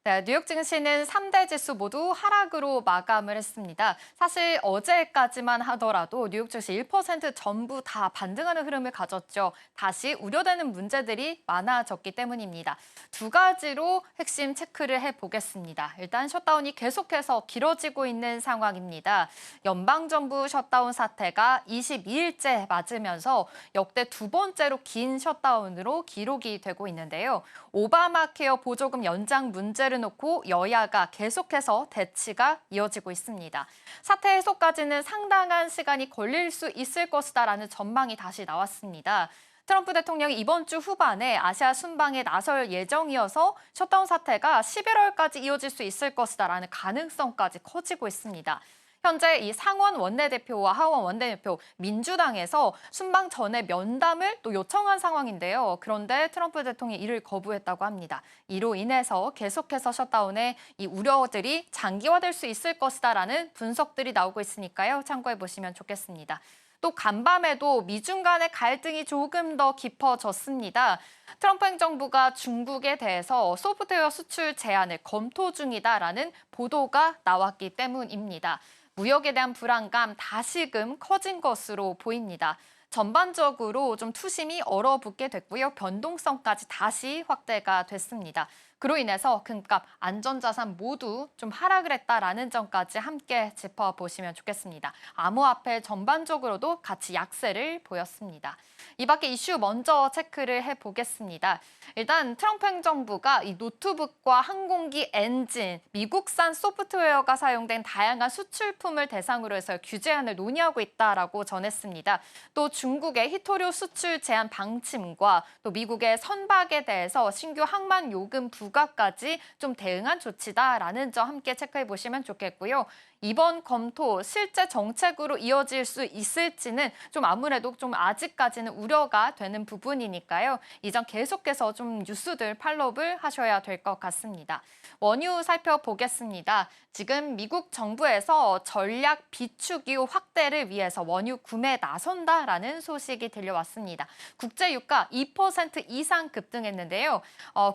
네, 뉴욕 증시는 3대 지수 모두 하락으로 마감을 했습니다. 사실 어제까지만 하더라도 뉴욕 증시 1% 전부 다 반등하는 흐름을 가졌죠. 다시 우려되는 문제들이 많아졌기 때문입니다. 두 가지로 핵심 체크를 해보겠습니다. 일단 셧다운이 계속해서 길어지고 있는 상황입니다. 연방정부 셧다운 사태가 22일째 맞으면서 역대 두 번째로 긴 셧다운으로 기록이 되고 있는데요. 오바마 케어 보조금 연장 문제를 놓고 여야가 계속해서 대치가 이어지고 있습니다. 사태 해소까지는 상당한 시간이 걸릴 수 있을 것이다라는 전망이 다시 나왔습니다. 트럼프 대통령이 이번 주 후반에 아시아 순방에 나설 예정이어서 셧다운 사태가 11월까지 이어질 수 있을 것이다라는 가능성까지 커지고 있습니다. 현재 이 상원 원내대표와 하원 원내대표 민주당에서 순방 전에 면담을 또 요청한 상황인데요. 그런데 트럼프 대통령이 이를 거부했다고 합니다. 이로 인해서 계속해서 셧다운의 이 우려들이 장기화될 수 있을 것이다라는 분석들이 나오고 있으니까요. 참고해 보시면 좋겠습니다. 또 간밤에도 미중 간의 갈등이 조금 더 깊어졌습니다. 트럼프 행정부가 중국에 대해서 소프트웨어 수출 제한을 검토 중이다라는 보도가 나왔기 때문입니다. 무역에 대한 불안감 다시금 커진 것으로 보입니다. 전반적으로 좀 투심이 얼어붙게 됐고요. 변동성까지 다시 확대가 됐습니다. 그로 인해서 금값, 안전자산 모두 좀 하락을 했다라는 점까지 함께 짚어보시면 좋겠습니다. 암호화폐 전반적으로도 같이 약세를 보였습니다. 이 밖에 이슈 먼저 체크를 해보겠습니다. 일단 트럼프 행정부가 이 노트북과 항공기 엔진, 미국산 소프트웨어가 사용된 다양한 수출품을 대상으로 해서 규제안을 논의하고 있다라고 전했습니다. 또 중국의 히토류 수출 제한 방침과 또 미국의 선박에 대해서 신규 항만 요금 부과까지 좀 대응한 조치다라는 점 함께 체크해 보시면 좋겠고요. 이번 검토 실제 정책으로 이어질 수 있을지는 좀 아무래도 좀 아직까지는 우려가 되는 부분이니까요. 이 점 계속해서 좀 뉴스들 팔로우를 하셔야 될 것 같습니다. 원유 살펴보겠습니다. 지금 미국 정부에서 전략 비축유 확대를 위해서 원유 구매에 나선다라는 소식이 들려왔습니다. 국제 유가 2% 이상 급등했는데요.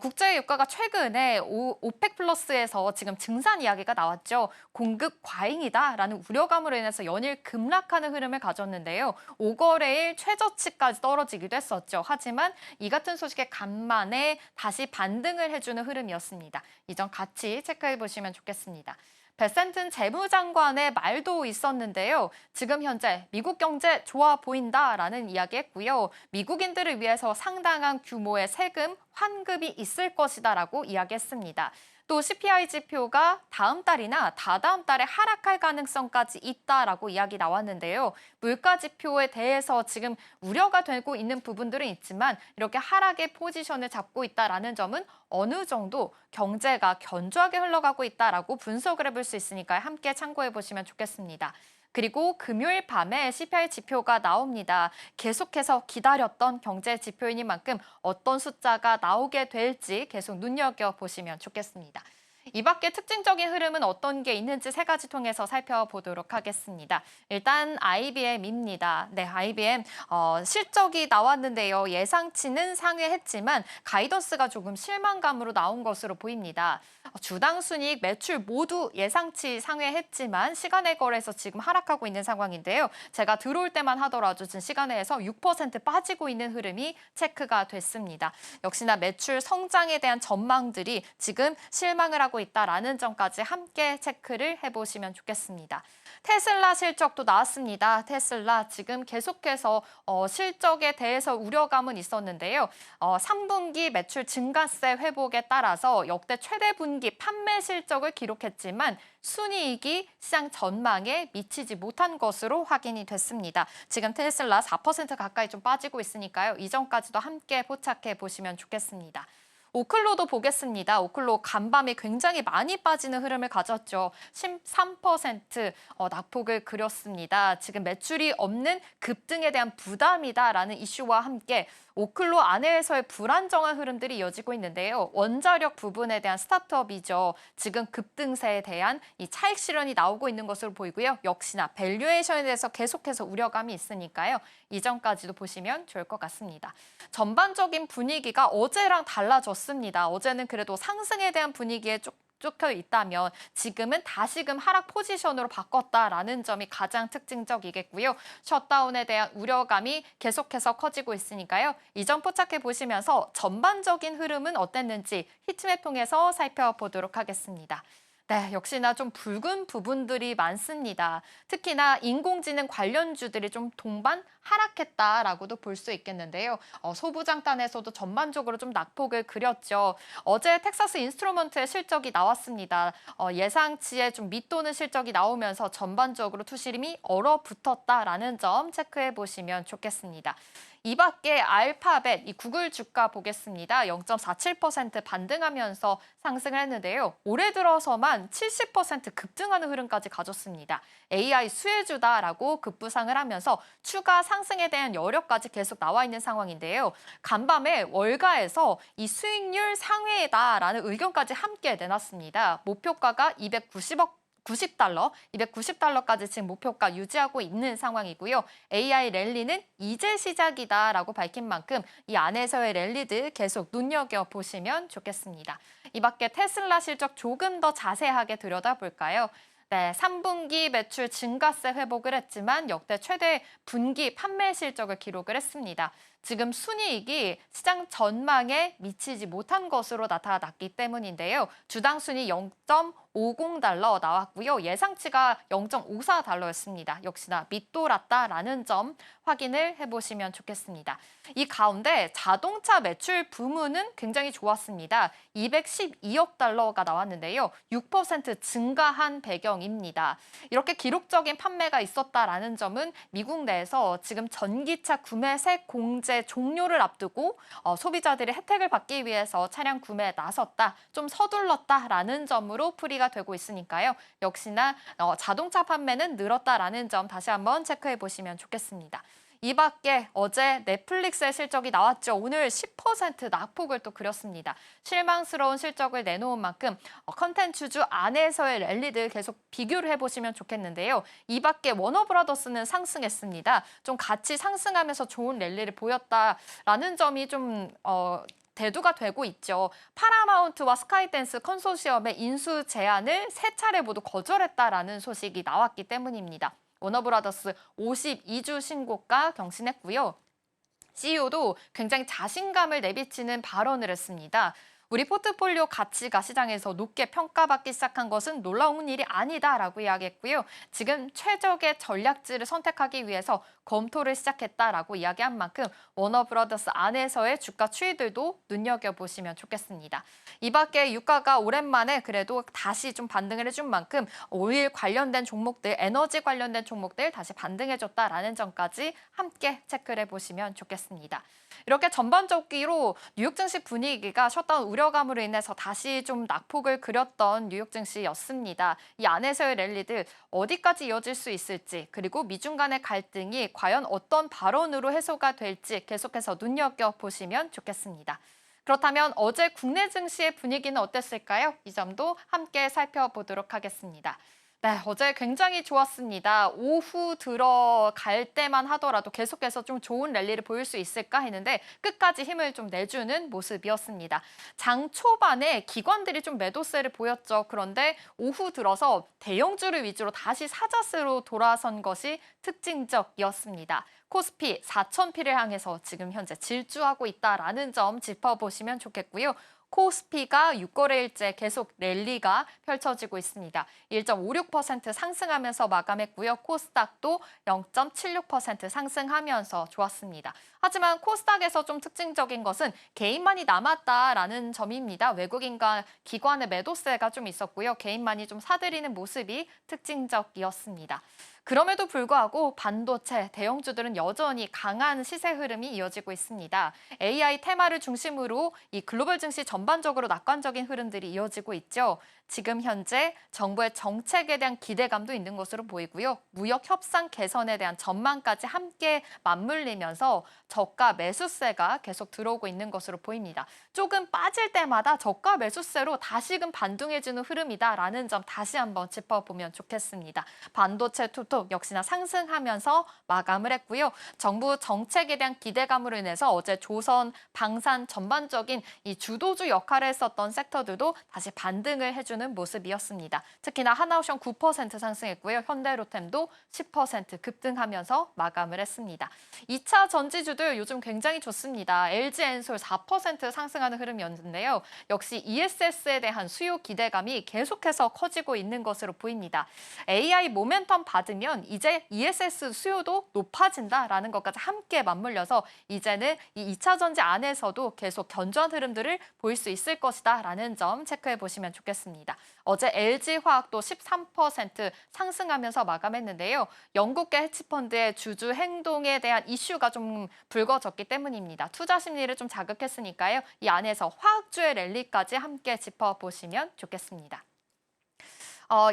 국제 유가가 최근에 오펙 플러스에서 지금 증산 이야기가 나왔죠. 공급 과잉이다라는 우려감으로 인해서 연일 급락하는 흐름을 가졌는데요. 5거래일 최저치까지 떨어지기도 했었죠. 하지만 이 같은 소식에 간만에 다시 반등을 해주는 흐름이었습니다. 이 점 같이 체크해 보시면 좋겠습니다. 베센튼 재무장관의 말도 있었는데요. 지금 현재 미국 경제 좋아 보인다라는 이야기했고요. 미국인들을 위해서 상당한 규모의 세금 환급이 있을 것이다라고 이야기했습니다. 또 CPI 지표가 다음 달이나 다다음 달에 하락할 가능성까지 있다라고 이야기 나왔는데요. 물가 지표에 대해서 지금 우려가 되고 있는 부분들은 있지만 이렇게 하락의 포지션을 잡고 있다라는 점은 어느 정도 경제가 견조하게 흘러가고 있다라고 분석을 해볼 수 있으니까 함께 참고해 보시면 좋겠습니다. 그리고 금요일 밤에 CPI 지표가 나옵니다. 계속해서 기다렸던 경제 지표이니만큼 어떤 숫자가 나오게 될지 계속 눈여겨보시면 좋겠습니다. 이 밖에 특징적인 흐름은 어떤 게 있는지 세 가지 통해서 살펴보도록 하겠습니다. 일단 IBM입니다. 네, IBM 실적이 나왔는데요. 예상치는 상회했지만 가이던스가 조금 실망감으로 나온 것으로 보입니다. 주당 순이익, 매출 모두 예상치 상회했지만 시간의 거래에서 지금 하락하고 있는 상황인데요. 제가 들어올 때만 하더라도 지금 시간에서 6% 빠지고 있는 흐름이 체크가 됐습니다. 역시나 매출 성장에 대한 전망들이 지금 실망을 하고 있다라는 점까지 함께 체크를 해보시면 좋겠습니다. 테슬라 실적도 나왔습니다. 테슬라 지금 계속해서 실적에 대해서 우려감은 있었는데요. 3분기 매출 증가세 회복에 따라서 역대 최대 분기 판매 실적을 기록했지만 순이익이 시장 전망에 미치지 못한 것으로 확인이 됐습니다. 지금 테슬라 4% 가까이 좀 빠지고 있으니까요. 이 점까지도 함께 포착해 보시면 좋겠습니다. 오클로도 보겠습니다. 오클로 간밤에 굉장히 많이 빠지는 흐름을 가졌죠. 13% 낙폭을 그렸습니다. 지금 매출이 없는 급등에 대한 부담이다라는 이슈와 함께 오클로 안에서의 불안정한 흐름들이 이어지고 있는데요. 원자력 부분에 대한 스타트업이죠. 지금 급등세에 대한 이 차익 실현이 나오고 있는 것으로 보이고요. 역시나 밸류에이션에 대해서 계속해서 우려감이 있으니까요. 이 점까지도 보시면 좋을 것 같습니다. 전반적인 분위기가 어제랑 달라졌습니다. 어제는 그래도 상승에 대한 분위기에 쫓겨 있다면 지금은 다시금 하락 포지션으로 바꿨다라는 점이 가장 특징적이겠고요. 셧다운에 대한 우려감이 계속해서 커지고 있으니까요. 이 점 포착해 보시면서 전반적인 흐름은 어땠는지 히트맵 통해서 살펴보도록 하겠습니다. 네, 역시나 좀 붉은 부분들이 많습니다. 특히나 인공지능 관련주들이 좀 동반 하락했다라고도 볼 수 있겠는데요. 소부장단에서도 전반적으로 좀 낙폭을 그렸죠. 어제 텍사스 인스트루먼트의 실적이 나왔습니다. 예상치에 좀 밑도는 실적이 나오면서 전반적으로 투시림이 얼어붙었다라는 점 체크해 보시면 좋겠습니다. 이 밖에 알파벳, 이 구글 주가 보겠습니다. 0.47% 반등하면서 상승을 했는데요. 올해 들어서만 70% 급등하는 흐름까지 가졌습니다. AI 수혜주다라고 급부상을 하면서 추가 상승에 대한 여력까지 계속 나와 있는 상황인데요. 간밤에 월가에서 이 수익률 상회다라는 의견까지 함께 내놨습니다. 목표가가 290달러까지 지금 목표가 유지하고 있는 상황이고요. AI 랠리는 이제 시작이다라고 밝힌 만큼 이 안에서의 랠리들 계속 눈여겨보시면 좋겠습니다. 이 밖에 테슬라 실적 조금 더 자세하게 들여다볼까요? 네, 3분기 매출 증가세 회복을 했지만 역대 최대 분기 판매 실적을 기록을 했습니다. 지금 순이익이 시장 전망에 미치지 못한 것으로 나타났기 때문인데요. 주당 순이익 0.50달러 나왔고요. 예상치가 0.54달러였습니다. 역시나 밑돌았다라는 점 확인을 해보시면 좋겠습니다. 이 가운데 자동차 매출 부문은 굉장히 좋았습니다. 212억 달러가 나왔는데요. 6% 증가한 배경입니다. 이렇게 기록적인 판매가 있었다라는 점은 미국 내에서 지금 전기차 구매세 공제 종료를 앞두고 소비자들이 혜택을 받기 위해서 차량 구매에 나섰다, 좀 서둘렀다라는 점으로 풀이가 되고 있으니까요. 역시나 자동차 판매는 늘었다라는 점 다시 한번 체크해 보시면 좋겠습니다. 이 밖에 어제 넷플릭스의 실적이 나왔죠. 오늘 10% 낙폭을 또 그렸습니다. 실망스러운 실적을 내놓은 만큼 컨텐츠주 안에서의 랠리들 계속 비교를 해보시면 좋겠는데요. 이 밖에 워너브라더스는 상승했습니다. 좀 같이 상승하면서 좋은 랠리를 보였다라는 점이 좀 대두가 되고 있죠. 파라마운트와 스카이댄스 컨소시엄의 인수 제안을 3차례 모두 거절했다라는 소식이 나왔기 때문입니다. 워너브라더스 52주 신고가 경신했고요. CEO도 굉장히 자신감을 내비치는 발언을 했습니다. 우리 포트폴리오 가치가 시장에서 높게 평가받기 시작한 것은 놀라운 일이 아니다라고 이야기했고요. 지금 최적의 전략지를 선택하기 위해서 검토를 시작했다라고 이야기한 만큼 워너브라더스 안에서의 주가 추이들도 눈여겨보시면 좋겠습니다. 이 밖에 유가가 오랜만에 그래도 다시 좀 반등을 해준 만큼 오일 관련된 종목들, 에너지 관련된 종목들 다시 반등해줬다라는 점까지 함께 체크를 해보시면 좋겠습니다. 이렇게 전반적으로 뉴욕 증시 분위기가 셧다운 우려감으로 인해서 다시 좀 낙폭을 그렸던 뉴욕 증시였습니다. 이 안에서의 랠리들 어디까지 이어질 수 있을지, 그리고 미중 간의 갈등이 과연 어떤 발언으로 해소가 될지 계속해서 눈여겨보시면 좋겠습니다. 그렇다면 어제 국내 증시의 분위기는 어땠을까요? 이 점도 함께 살펴보도록 하겠습니다. 네, 어제 굉장히 좋았습니다. 오후 들어갈 때만 하더라도 계속해서 좀 좋은 랠리를 보일 수 있을까 했는데 끝까지 힘을 좀 내주는 모습이었습니다. 장 초반에 기관들이 좀 매도세를 보였죠. 그런데 오후 들어서 대형주를 위주로 다시 사자세로 돌아선 것이 특징적이었습니다. 코스피 4,000피를 향해서 지금 현재 질주하고 있다라는 점 짚어보시면 좋겠고요. 코스피가 6거래일째 계속 랠리가 펼쳐지고 있습니다. 1.56% 상승하면서 마감했고요. 코스닥도 0.76% 상승하면서 좋았습니다. 하지만 코스닥에서 좀 특징적인 것은 개인만이 남았다라는 점입니다. 외국인과 기관의 매도세가 좀 있었고요. 개인만이 좀 사들이는 모습이 특징적이었습니다. 그럼에도 불구하고 반도체 대형주들은 여전히 강한 시세 흐름이 이어지고 있습니다. AI 테마를 중심으로 이 글로벌 증시 전반적으로 낙관적인 흐름들이 이어지고 있죠. 지금 현재 정부의 정책에 대한 기대감도 있는 것으로 보이고요. 무역 협상 개선에 대한 전망까지 함께 맞물리면서 저가 매수세가 계속 들어오고 있는 것으로 보입니다. 조금 빠질 때마다 저가 매수세로 다시금 반등해주는 흐름이다라는 점 다시 한번 짚어보면 좋겠습니다. 반도체 투톱 역시나 상승하면서 마감을 했고요. 정부 정책에 대한 기대감으로 인해서 어제 조선, 방산 전반적인 이 주도주 역할을 했었던 섹터들도 다시 반등을 해주는 모습이었습니다. 특히나 하나오션 9% 상승했고요. 현대로템도 10% 급등하면서 마감을 했습니다. 2차 전지주들 요즘 굉장히 좋습니다. LG엔솔 4% 상승하는 흐름이었는데요. 역시 ESS에 대한 수요 기대감이 계속해서 커지고 있는 것으로 보입니다. AI 모멘텀 받으면 이제 ESS 수요도 높아진다라는 것까지 함께 맞물려서 이제는 이 2차 전지 안에서도 계속 견조한 흐름들을 보일 수 있을 것이다라는 점 체크해 보시면 좋겠습니다. 어제 LG화학도 13% 상승하면서 마감했는데요. 영국계 해치펀드의 주주 행동에 대한 이슈가 좀 불거졌기 때문입니다. 투자 심리를 좀 자극했으니까요. 이 안에서 화학주의 랠리까지 함께 짚어보시면 좋겠습니다.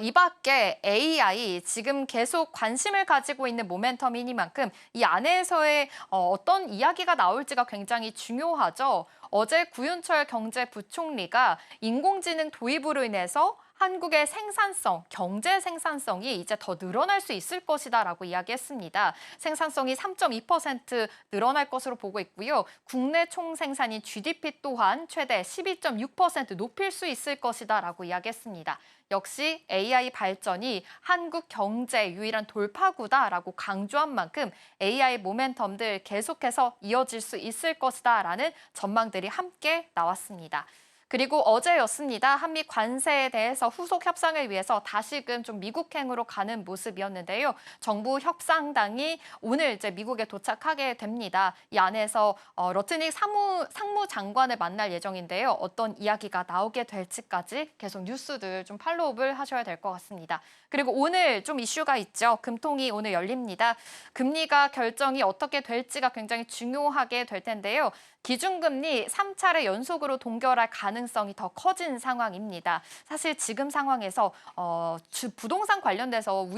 이 밖에 AI 지금 계속 관심을 가지고 있는 모멘텀이니만큼 이 안에서의 어떤 이야기가 나올지가 굉장히 중요하죠. 어제 구윤철 경제부총리가 인공지능 도입으로 인해서 한국의 생산성, 경제 생산성이 이제 더 늘어날 수 있을 것이다라고 이야기했습니다. 생산성이 3.2% 늘어날 것으로 보고 있고요. 국내 총생산인 GDP 또한 최대 12.6% 높일 수 있을 것이다라고 이야기했습니다. 역시 AI 발전이 한국 경제의 유일한 돌파구다라고 강조한 만큼 AI 모멘텀들 계속해서 이어질 수 있을 것이다라는 전망들이 함께 나왔습니다. 그리고 어제였습니다. 한미 관세에 대해서 후속 협상을 위해서 다시금 좀 미국행으로 가는 모습이었는데요. 정부 협상당이 오늘 이제 미국에 도착하게 됩니다. 이 안에서 러트닉 상무장관을 만날 예정인데요. 어떤 이야기가 나오게 될지까지 계속 뉴스들 좀 팔로우를 하셔야 될 것 같습니다. 그리고 오늘 좀 이슈가 있죠. 금통이 오늘 열립니다. 금리가 결정이 어떻게 될지가 굉장히 중요하게 될 텐데요. 기준금리 3차례 연속으로 동결할 가능성이 더 커진 상황입니다. 사실 지금 상황에서 부동산 관련돼서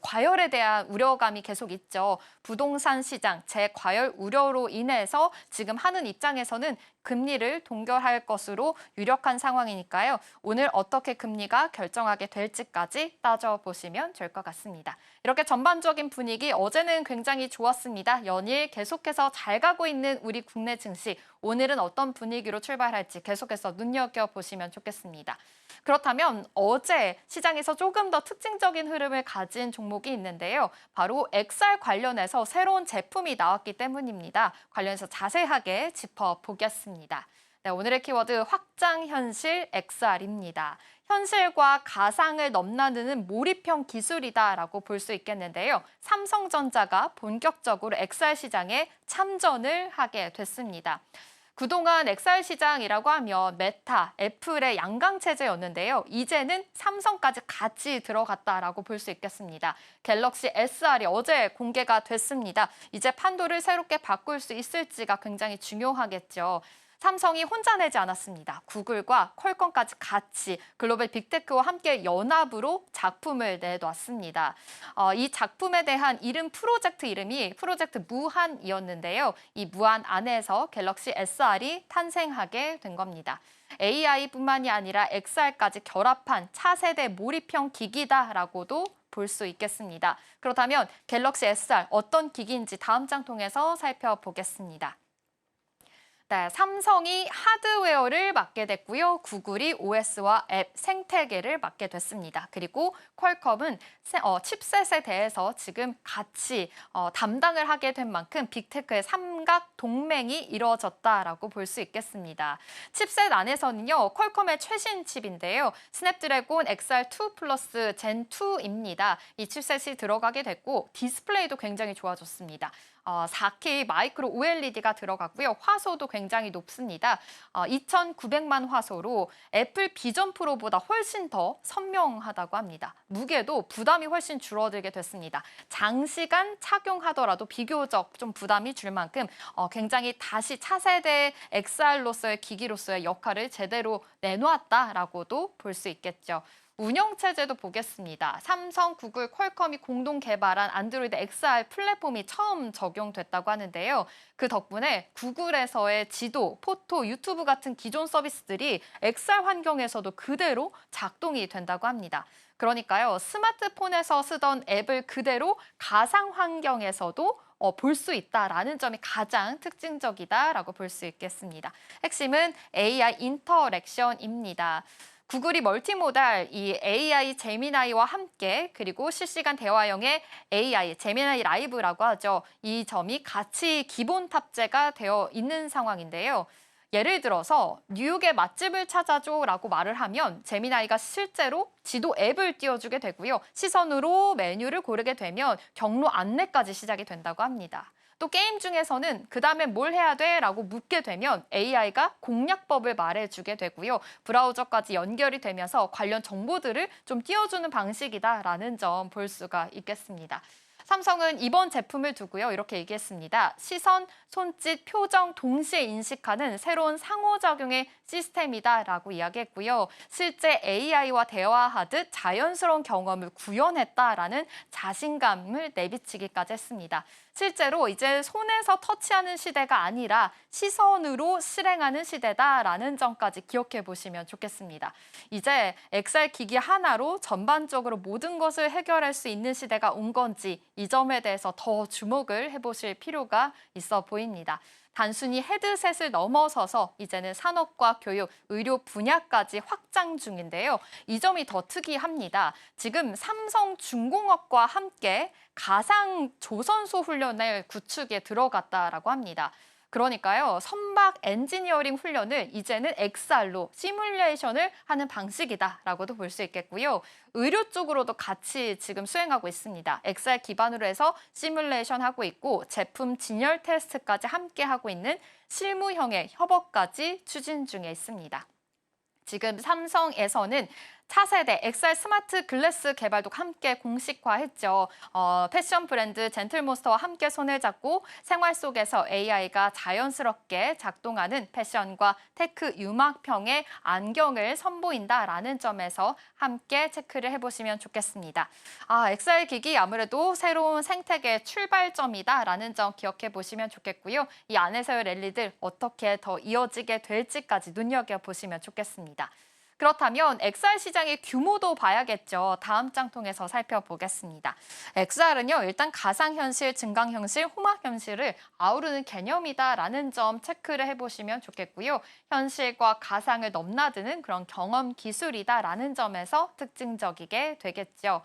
과열에 대한 우려감이 계속 있죠. 부동산 시장 재과열 우려로 인해서 지금 하는 입장에서는 금리를 동결할 것으로 유력한 상황이니까요. 오늘 어떻게 금리가 결정하게 될지까지 따져보시면 좋을 것 같습니다. 이렇게 전반적인 분위기 어제는 굉장히 좋았습니다. 연일 계속해서 잘 가고 있는 우리 국내 증시 오늘은 어떤 분위기로 출발할지 계속해서 눈여겨보시면 좋겠습니다. 그렇다면 어제 시장에서 조금 더 특징적인 흐름을 가진 종목이 있는데요. 바로 XR 관련해서 새로운 제품이 나왔기 때문입니다. 관련해서 자세하게 짚어보겠습니다. 네, 오늘의 키워드 확장현실 XR입니다. 현실과 가상을 넘나드는 몰입형 기술이다라고 볼 수 있겠는데요. 삼성전자가 본격적으로 XR 시장에 참전을 하게 됐습니다. 그동안 XR 시장이라고 하면 메타, 애플의 양강 체제였는데요. 이제는 삼성까지 같이 들어갔다라고 볼 수 있겠습니다. 갤럭시 SR이 어제 공개가 됐습니다. 이제 판도를 새롭게 바꿀 수 있을지가 굉장히 중요하겠죠. 삼성이 혼자 내지 않았습니다. 구글과 퀄컴까지 같이 글로벌 빅테크와 함께 연합으로 작품을 내놨습니다. 이 작품에 대한 프로젝트 이름이 프로젝트 무한이었는데요. 이 무한 안에서 갤럭시 SR이 탄생하게 된 겁니다. AI뿐만이 아니라 XR까지 결합한 차세대 몰입형 기기다라고도 볼 수 있겠습니다. 그렇다면 갤럭시 SR 어떤 기기인지 다음 장 통해서 살펴보겠습니다. 네, 삼성이 하드웨어를 맡게 됐고요. 구글이 OS와 앱 생태계를 맡게 됐습니다. 그리고 퀄컴은 칩셋에 대해서 지금 같이 담당을 하게 된 만큼 빅테크의 삼각 동맹이 이루어졌다라고 볼 수 있겠습니다. 칩셋 안에서는요. 퀄컴의 최신 칩인데요. 스냅드래곤 XR2 플러스 젠2입니다. 이 칩셋이 들어가게 됐고 디스플레이도 굉장히 좋아졌습니다. 4K 마이크로 OLED가 들어가고요. 화소도 굉장히 높습니다. 2900만 화소로 애플 비전 프로보다 훨씬 더 선명하다고 합니다. 무게도 부담이 훨씬 줄어들게 됐습니다. 장시간 착용하더라도 비교적 좀 부담이 줄 만큼 굉장히 다시 차세대 XR로서의 기기로서의 역할을 제대로 내놓았다라고도 볼 수 있겠죠. 운영체제도 보겠습니다. 삼성, 구글, 퀄컴이 공동 개발한 안드로이드 XR 플랫폼이 처음 적용됐다고 하는데요. 그 덕분에 구글에서의 지도, 포토, 유튜브 같은 기존 서비스들이 XR 환경에서도 그대로 작동이 된다고 합니다. 그러니까요, 스마트폰에서 쓰던 앱을 그대로 가상 환경에서도 볼 수 있다라는 점이 가장 특징적이다라고 볼 수 있겠습니다. 핵심은 AI 인터랙션입니다. 구글이 멀티모달 이 AI 제미나이와 함께 그리고 실시간 대화형의 AI 제미나이 라이브라고 하죠. 이 점이 같이 기본 탑재가 되어 있는 상황인데요. 예를 들어서 뉴욕의 맛집을 찾아줘라고 말을 하면 제미나이가 실제로 지도 앱을 띄워주게 되고요. 시선으로 메뉴를 고르게 되면 경로 안내까지 시작이 된다고 합니다. 또 게임 중에서는 그 다음에 뭘 해야 돼? 라고 묻게 되면 AI가 공략법을 말해주게 되고요. 브라우저까지 연결이 되면서 관련 정보들을 좀 띄워주는 방식이다라는 점 볼 수가 있겠습니다. 삼성은 이번 제품을 두고요. 이렇게 얘기했습니다. 시선, 손짓, 표정 동시에 인식하는 새로운 상호작용의 시스템이다라고 이야기했고요. 실제 AI와 대화하듯 자연스러운 경험을 구현했다라는 자신감을 내비치기까지 했습니다. 실제로 이제 손에서 터치하는 시대가 아니라 시선으로 실행하는 시대다라는 점까지 기억해 보시면 좋겠습니다. 이제 XR 기기 하나로 전반적으로 모든 것을 해결할 수 있는 시대가 온 건지 이 점에 대해서 더 주목을 해보실 필요가 있어 보입니다. 단순히 헤드셋을 넘어서서 이제는 산업과 교육, 의료 분야까지 확장 중인데요. 이 점이 더 특이합니다. 지금 삼성중공업과 함께 가상 조선소 훈련을 구축에 들어갔다라고 합니다. 그러니까요, 선박 엔지니어링 훈련을 이제는 XR로 시뮬레이션을 하는 방식이다라고도 볼 수 있겠고요. 의료 쪽으로도 같이 지금 수행하고 있습니다. XR 기반으로 해서 시뮬레이션 하고 있고 제품 진열 테스트까지 함께 하고 있는 실무형의 협업까지 추진 중에 있습니다. 지금 삼성에서는 차세대 XR 스마트 글래스 개발도 함께 공식화했죠. 패션 브랜드 젠틀몬스터와 함께 손을 잡고 생활 속에서 AI가 자연스럽게 작동하는 패션과 테크 융합형의 안경을 선보인다라는 점에서 함께 체크를 해보시면 좋겠습니다. XR 기기 아무래도 새로운 생태계 출발점이다라는 점 기억해 보시면 좋겠고요. 이 안에서의 랠리들 어떻게 더 이어지게 될지까지 눈여겨보시면 좋겠습니다. 그렇다면 XR 시장의 규모도 봐야겠죠. 다음 장 통해서 살펴보겠습니다. XR은요, 일단 가상현실, 증강현실, 홍학현실을 아우르는 개념이다라는 점 체크를 해보시면 좋겠고요. 현실과 가상을 넘나드는 그런 경험 기술이다라는 점에서 특징적이게 되겠죠.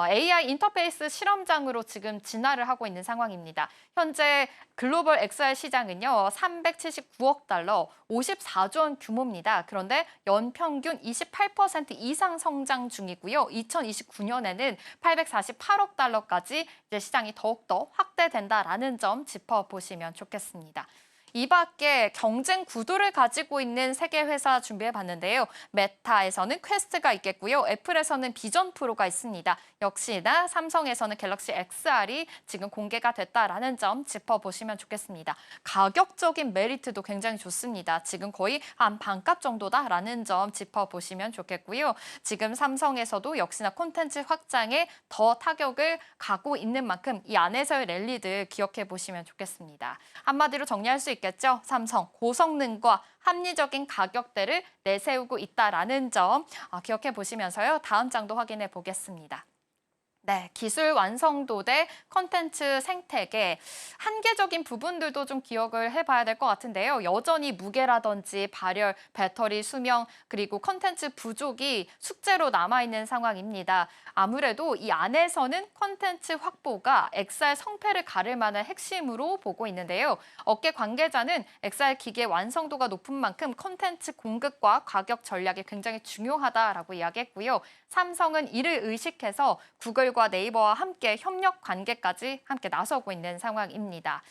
AI 인터페이스 실험장으로 지금 진화를 하고 있는 상황입니다. 현재 글로벌 XR 시장은요, 379억 달러, 54조 원 규모입니다. 그런데 연평균 28% 이상 성장 중이고요. 2029년에는 848억 달러까지 이제 시장이 더욱더 확대된다라는 점 짚어보시면 좋겠습니다. 이 밖에 경쟁 구도를 가지고 있는 세계 회사 준비해봤는데요. 메타에서는 퀘스트가 있겠고요. 애플에서는 비전 프로가 있습니다. 역시나 삼성에서는 갤럭시 XR이 지금 공개가 됐다라는 점 짚어보시면 좋겠습니다. 가격적인 메리트도 굉장히 좋습니다. 지금 거의 한 반값 정도다라는 점 짚어보시면 좋겠고요. 지금 삼성에서도 역시나 콘텐츠 확장에 더 타격을 가고 있는 만큼 이 안에서의 랠리들 기억해 보시면 좋겠습니다. 한마디로 정리할 수 있겠죠. 삼성 고성능과 합리적인 가격대를 내세우고 있다라는 점 기억해 보시면서요. 다음 장도 확인해 보겠습니다. 네, 기술 완성도 대 컨텐츠 생태계 한계적인 부분들도 좀 기억을 해봐야 될 것 같은데요. 여전히 무게라든지 발열, 배터리 수명, 그리고 컨텐츠 부족이 숙제로 남아있는 상황입니다. 아무래도 이 안에서는 컨텐츠 확보가 XR 성패를 가를 만한 핵심으로 보고 있는데요. 업계 관계자는 XR 기계 완성도가 높은 만큼 컨텐츠 공급과 가격 전략이 굉장히 중요하다라고 이야기했고요. 삼성은 이를 의식해서 구글과 네이버와 함께 협력 관계까지 함께 나서고 있는 상황입니다.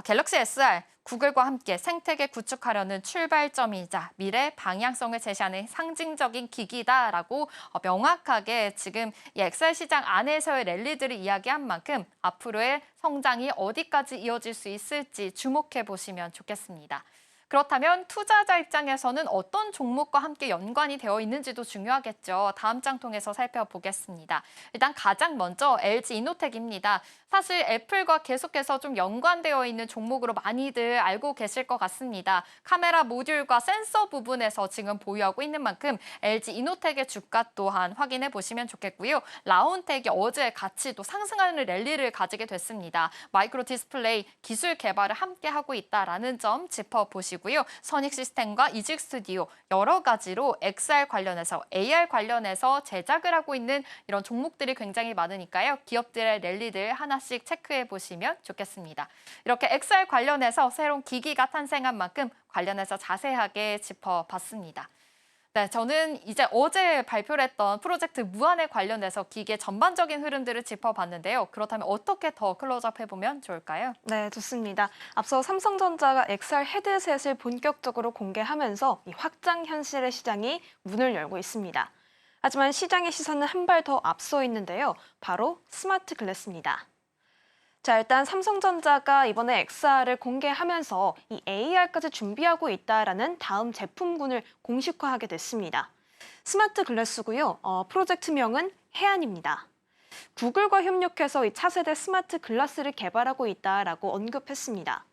갤럭시 SR, 구글과 함께 생태계 구축하려는 출발점이자 미래 방향성을 제시하는 상징적인 기기다라고 명확하게 지금 이 XR 시장 안에서의 랠리들을 이야기한 만큼 앞으로의 성장이 어디까지 이어질 수 있을지 주목해 보시면 좋겠습니다. 그렇다면 투자자 입장에서는 어떤 종목과 함께 연관이 되어 있는지도 중요하겠죠. 다음 장 통해서 살펴보겠습니다. 일단 가장 먼저 LG 이노텍입니다. 사실 애플과 계속해서 좀 연관되어 있는 종목으로 많이들 알고 계실 것 같습니다. 카메라 모듈과 센서 부분에서 지금 보유하고 있는 만큼 LG 이노텍의 주가 또한 확인해 보시면 좋겠고요. 라온텍이 어제 같이 또 상승하는 랠리를 가지게 됐습니다. 마이크로 디스플레이 기술 개발을 함께 하고 있다라는 점 짚어보시고 고요. 선익 시스템과 이직 스튜디오 여러 가지로 XR 관련해서 AR 관련해서 제작을 하고 있는 이런 종목들이 굉장히 많으니까요. 기업들의 랠리들 하나씩 체크해 보시면 좋겠습니다. 이렇게 XR 관련해서 새로운 기기가 탄생한 만큼 관련해서 자세하게 짚어봤습니다. 네, 저는 이제 어제 발표를 했던 프로젝트 무한에 관련해서 기계 전반적인 흐름들을 짚어봤는데요. 그렇다면 어떻게 더 클로즈업 해보면 좋을까요? 네, 좋습니다. 앞서 삼성전자가 XR 헤드셋을 본격적으로 공개하면서 이 확장 현실의 시장이 문을 열고 있습니다. 하지만 시장의 시선은 한 발 더 앞서 있는데요. 바로 스마트 글래스입니다. 자, 일단 삼성전자가 이번에 XR을 공개하면서 이 AR까지 준비하고 있다라는 다음 제품군을 공식화하게 됐습니다. 스마트 글래스고요. 프로젝트명은 해안입니다. 구글과 협력해서 이 차세대 스마트 글라스를 개발하고 있다라고 언급했습니다.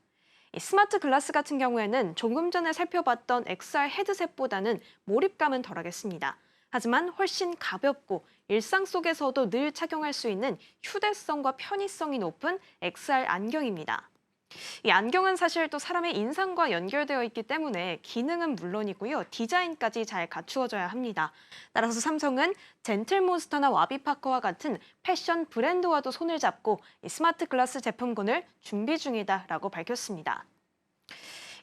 이 스마트 글라스 같은 경우에는 조금 전에 살펴봤던 XR 헤드셋보다는 몰입감은 덜하겠습니다. 하지만 훨씬 가볍고 일상 속에서도 늘 착용할 수 있는 휴대성과 편의성이 높은 XR 안경입니다. 이 안경은 사실 또 사람의 인상과 연결되어 있기 때문에 기능은 물론이고요. 디자인까지 잘 갖추어져야 합니다. 따라서 삼성은 젠틀몬스터나 와비파커와 같은 패션 브랜드와도 손을 잡고 이 스마트 글라스 제품군을 준비 중이다라고 밝혔습니다.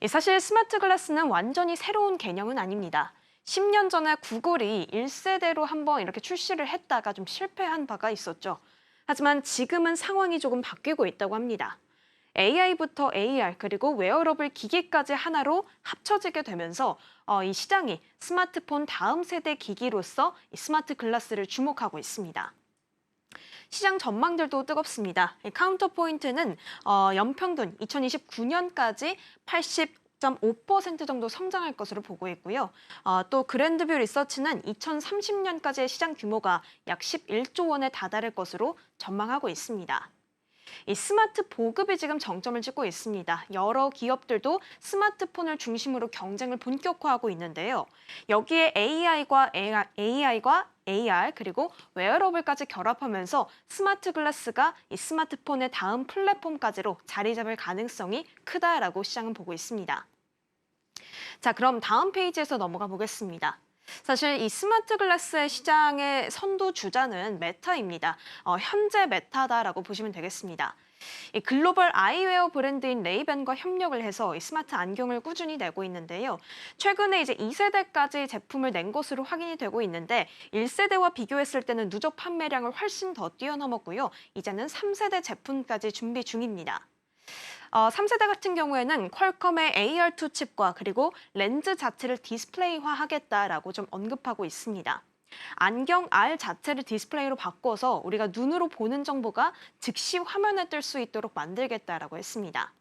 사실 스마트 글라스는 완전히 새로운 개념은 아닙니다. 10년 전에 구글이 1세대로 한번 이렇게 출시를 했다가 좀 실패한 바가 있었죠. 하지만 지금은 상황이 조금 바뀌고 있다고 합니다. AI부터 AR 그리고 웨어러블 기기까지 하나로 합쳐지게 되면서 이 시장이 스마트폰 다음 세대 기기로서 이 스마트 글라스를 주목하고 있습니다. 시장 전망들도 뜨겁습니다. 카운터 포인트는 연평균 2029년까지 80.5% 정도 성장할 것으로 보고 있고요. 또 그랜드뷰 리서치는 2030년까지의 시장 규모가 약 11조 원에 다다를 것으로 전망하고 있습니다. 이 스마트 보급이 지금 정점을 찍고 있습니다. 여러 기업들도 스마트폰을 중심으로 경쟁을 본격화하고 있는데요. 여기에 AI과 AR 그리고 웨어러블까지 결합하면서 스마트 글라스가 이 스마트폰의 다음 플랫폼까지로 자리 잡을 가능성이 크다라고 시장은 보고 있습니다. 자, 그럼 다음 페이지에서 넘어가 보겠습니다. 사실 이 스마트 글라스의 시장의 선두 주자는 메타입니다. 현재 메타다라고 보시면 되겠습니다. 이 글로벌 아이웨어 브랜드인 레이벤과 협력을 해서 이 스마트 안경을 꾸준히 내고 있는데요. 최근에 이제 2세대까지 제품을 낸 것으로 확인이 되고 있는데 1세대와 비교했을 때는 누적 판매량을 훨씬 더 뛰어넘었고요. 이제는 3세대 제품까지 준비 중입니다. 3세대 같은 경우에는 퀄컴의 AR2 칩과 그리고 렌즈 자체를 디스플레이화하겠다라고 좀 언급하고 있습니다. 안경 R 자체를 디스플레이로 바꿔서 우리가 눈으로 보는 정보가 즉시 화면에 뜰 수 있도록 만들겠다라고 했습니다.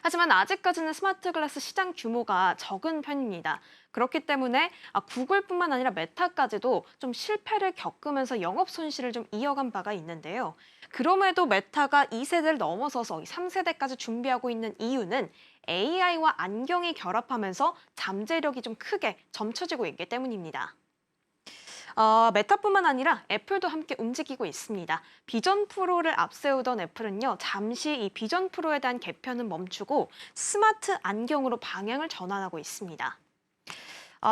하지만 아직까지는 스마트 글라스 시장 규모가 적은 편입니다. 그렇기 때문에 구글뿐만 아니라 메타까지도 좀 실패를 겪으면서 영업 손실을 좀 이어간 바가 있는데요. 그럼에도 메타가 2세대를 넘어서서 3세대까지 준비하고 있는 이유는 AI와 안경이 결합하면서 잠재력이 좀 크게 점쳐지고 있기 때문입니다. 메타뿐만 아니라 애플도 함께 움직이고 있습니다. 비전 프로를 앞세우던 애플은요, 잠시 이 비전 프로에 대한 개편은 멈추고 스마트 안경으로 방향을 전환하고 있습니다.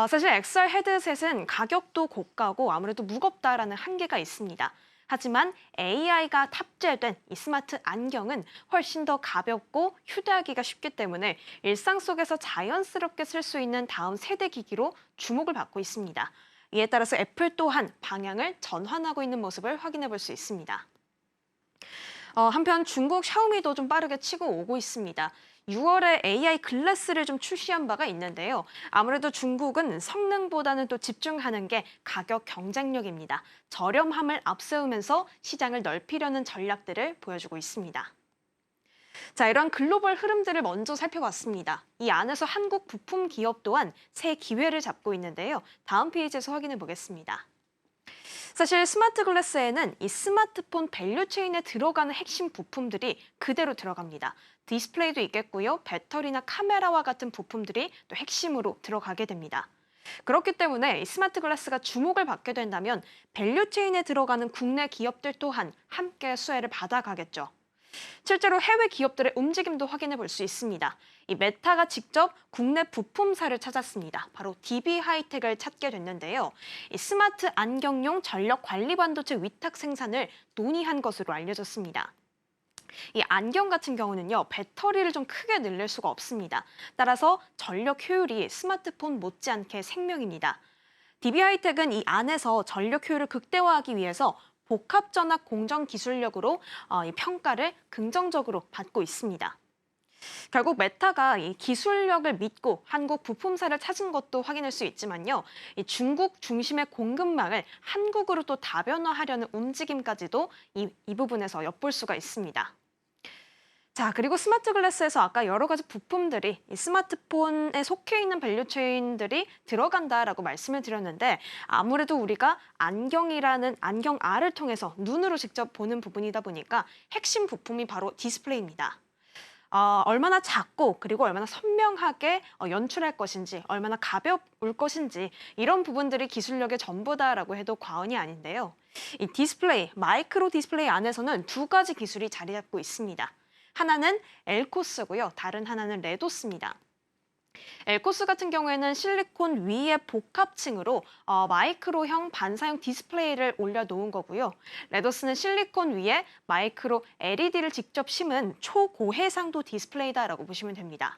사실 XR 헤드셋은 가격도 고가고 아무래도 무겁다라는 한계가 있습니다. 하지만 AI가 탑재된 이 스마트 안경은 훨씬 더 가볍고 휴대하기가 쉽기 때문에 일상 속에서 자연스럽게 쓸 수 있는 다음 세대 기기로 주목을 받고 있습니다. 이에 따라서 애플 또한 방향을 전환하고 있는 모습을 확인해 볼 수 있습니다. 한편 중국 샤오미도 좀 빠르게 치고 오고 있습니다. 6월에 AI 글라스를 좀 출시한 바가 있는데요. 아무래도 중국은 성능보다는 또 집중하는 게 가격 경쟁력입니다. 저렴함을 앞세우면서 시장을 넓히려는 전략들을 보여주고 있습니다. 자, 이런 글로벌 흐름들을 먼저 살펴봤습니다. 이 안에서 한국 부품 기업 또한 새 기회를 잡고 있는데요. 다음 페이지에서 확인해 보겠습니다. 사실 스마트 글라스에는 이 스마트폰 밸류 체인에 들어가는 핵심 부품들이 그대로 들어갑니다. 디스플레이도 있겠고요. 배터리나 카메라와 같은 부품들이 또 핵심으로 들어가게 됩니다. 그렇기 때문에 이 스마트 글라스가 주목을 받게 된다면 밸류 체인에 들어가는 국내 기업들 또한 함께 수혜를 받아가겠죠. 실제로 해외 기업들의 움직임도 확인해 볼 수 있습니다. 이 메타가 직접 국내 부품사를 찾았습니다. 바로 DB 하이텍을 찾게 됐는데요. 이 스마트 안경용 전력 관리 반도체 위탁 생산을 논의한 것으로 알려졌습니다. 이 안경 같은 경우는요, 배터리를 좀 크게 늘릴 수가 없습니다. 따라서 전력 효율이 스마트폰 못지않게 생명입니다. DB 하이텍은 이 안에서 전력 효율을 극대화하기 위해서 복합전압 공정 기술력으로 이 평가를 긍정적으로 받고 있습니다. 결국 메타가 이 기술력을 믿고 한국 부품사를 찾은 것도 확인할 수 있지만요. 이 중국 중심의 공급망을 한국으로 또 다변화하려는 움직임까지도 이 부분에서 엿볼 수가 있습니다. 자, 그리고 스마트 글라스에서 아까 여러 가지 부품들이 이 스마트폰에 속해 있는 밸류 체인들이 들어간다라고 말씀을 드렸는데 아무래도 우리가 안경이라는 안경 R을 통해서 눈으로 직접 보는 부분이다 보니까 핵심 부품이 바로 디스플레이입니다. 얼마나 작고 그리고 얼마나 선명하게 연출할 것인지, 얼마나 가벼울 것인지 이런 부분들이 기술력의 전부다라고 해도 과언이 아닌데요. 이 디스플레이, 마이크로 디스플레이 안에서는 두 가지 기술이 자리 잡고 있습니다. 하나는 엘코스고요. 다른 하나는 레도스입니다. 엘코스 같은 경우에는 실리콘 위에 복합층으로 마이크로형 반사형 디스플레이를 올려놓은 거고요. 레도스는 실리콘 위에 마이크로 LED를 직접 심은 초고해상도 디스플레이다라고 보시면 됩니다.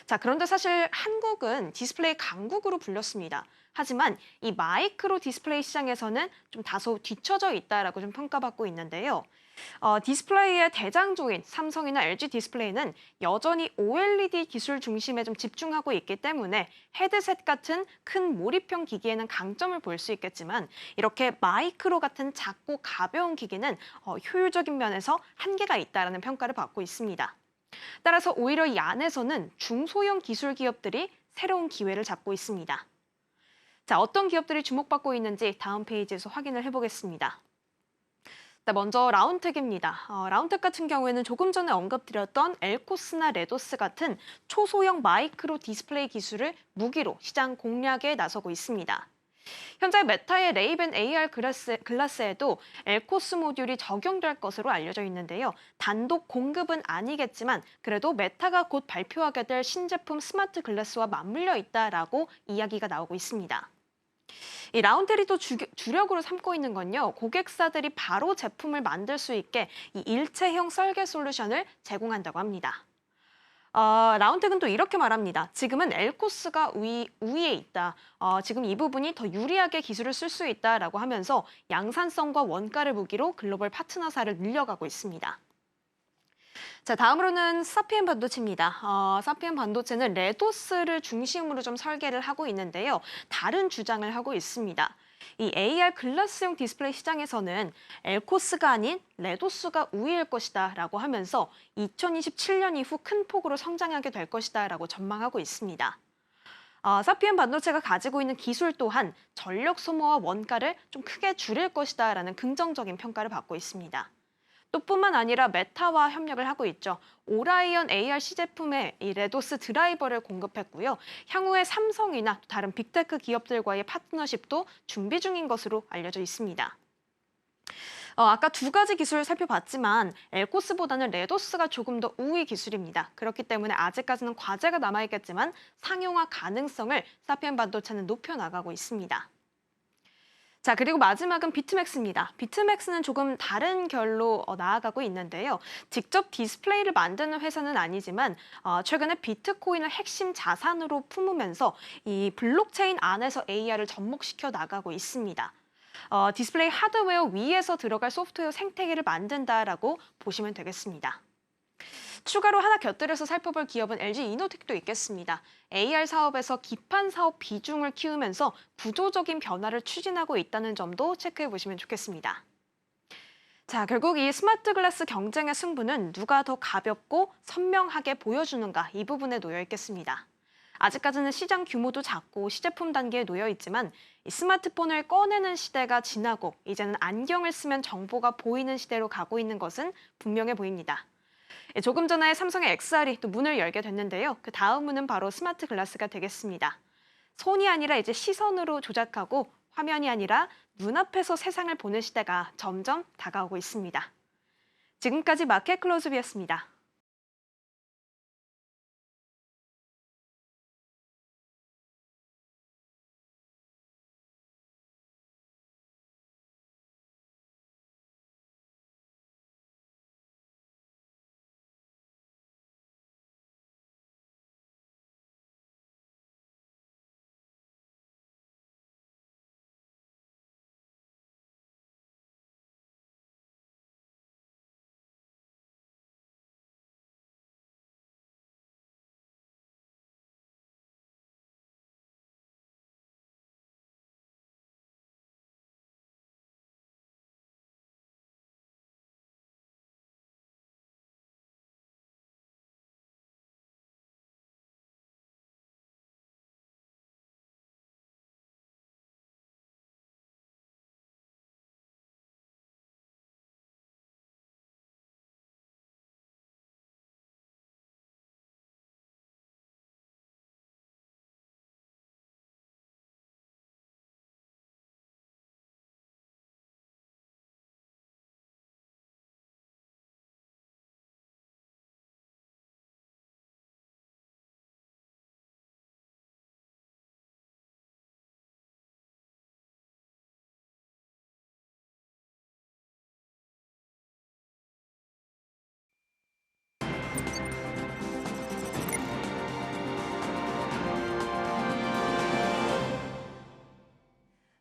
자, 그런데 사실 한국은 디스플레이 강국으로 불렸습니다. 하지만 이 마이크로 디스플레이 시장에서는 좀 다소 뒤처져 있다라고 좀 평가받고 있는데요. 디스플레이의 대장주인 삼성이나 LG 디스플레이는 여전히 OLED 기술 중심에 좀 집중하고 있기 때문에 헤드셋 같은 큰 몰입형 기기에는 강점을 볼 수 있겠지만 이렇게 마이크로 같은 작고 가벼운 기기는 효율적인 면에서 한계가 있다라는 평가를 받고 있습니다. 따라서 오히려 이 안에서는 중소형 기술 기업들이 새로운 기회를 잡고 있습니다. 자, 어떤 기업들이 주목받고 있는지 다음 페이지에서 확인을 해보겠습니다. 먼저 라운텍입니다. 라운텍 같은 경우에는 조금 전에 언급드렸던 엘코스나 레도스 같은 초소형 마이크로 디스플레이 기술을 무기로 시장 공략에 나서고 있습니다. 현재 메타의 레이벤 AR 글라스에도 엘코스 모듈이 적용될 것으로 알려져 있는데요. 단독 공급은 아니겠지만 그래도 메타가 곧 발표하게 될 신제품 스마트 글라스와 맞물려 있다라고 이야기가 나오고 있습니다. 이 라운텔이 또 주력으로 삼고 있는 건요. 고객사들이 바로 제품을 만들 수 있게 이 일체형 설계 솔루션을 제공한다고 합니다. 라운텍은 또 이렇게 말합니다. 지금은 엘코스가 우위에 있다. 지금 이 부분이 더 유리하게 기술을 쓸 수 있다라고 하면서 양산성과 원가를 무기로 글로벌 파트너사를 늘려가고 있습니다. 자, 다음으로는 사피엔 반도체입니다. 사피엔 반도체는 레도스를 중심으로 좀 설계를 하고 있는데요. 다른 주장을 하고 있습니다. 이 AR 글라스용 디스플레이 시장에서는 엘코스가 아닌 레도스가 우위일 것이다 라고 하면서 2027년 이후 큰 폭으로 성장하게 될 것이다 라고 전망하고 있습니다. 사피엔 반도체가 가지고 있는 기술 또한 전력 소모와 원가를 좀 크게 줄일 것이다 라는 긍정적인 평가를 받고 있습니다. 또 뿐만 아니라 메타와 협력을 하고 있죠. 오라이언 ARC 제품에 이 레도스 드라이버를 공급했고요. 향후에 삼성이나 다른 빅테크 기업들과의 파트너십도 준비 중인 것으로 알려져 있습니다. 아까 두 가지 기술을 살펴봤지만 엘코스보다는 레도스가 조금 더 우위 기술입니다. 그렇기 때문에 아직까지는 과제가 남아있겠지만 상용화 가능성을 사피엔 반도체는 높여나가고 있습니다. 자, 그리고 마지막은 비트맥스입니다. 비트맥스는 조금 다른 결로 나아가고 있는데요. 직접 디스플레이를 만드는 회사는 아니지만 최근에 비트코인을 핵심 자산으로 품으면서 이 블록체인 안에서 AR을 접목시켜 나가고 있습니다. 디스플레이 하드웨어 위에서 들어갈 소프트웨어 생태계를 만든다라고 보시면 되겠습니다. 추가로 하나 곁들여서 살펴볼 기업은 LG 이노텍도 있겠습니다. AR 사업에서 기판 사업 비중을 키우면서 구조적인 변화를 추진하고 있다는 점도 체크해 보시면 좋겠습니다. 자, 결국 이 스마트 글라스 경쟁의 승부는 누가 더 가볍고 선명하게 보여주는가 이 부분에 놓여 있겠습니다. 아직까지는 시장 규모도 작고 시제품 단계에 놓여 있지만 이 스마트폰을 꺼내는 시대가 지나고 이제는 안경을 쓰면 정보가 보이는 시대로 가고 있는 것은 분명해 보입니다. 조금 전에 삼성의 XR이 또 문을 열게 됐는데요. 그 다음 문은 바로 스마트 글라스가 되겠습니다. 손이 아니라 이제 시선으로 조작하고 화면이 아니라 눈앞에서 세상을 보는 시대가 점점 다가오고 있습니다. 지금까지 마켓 클로즈업이었습니다.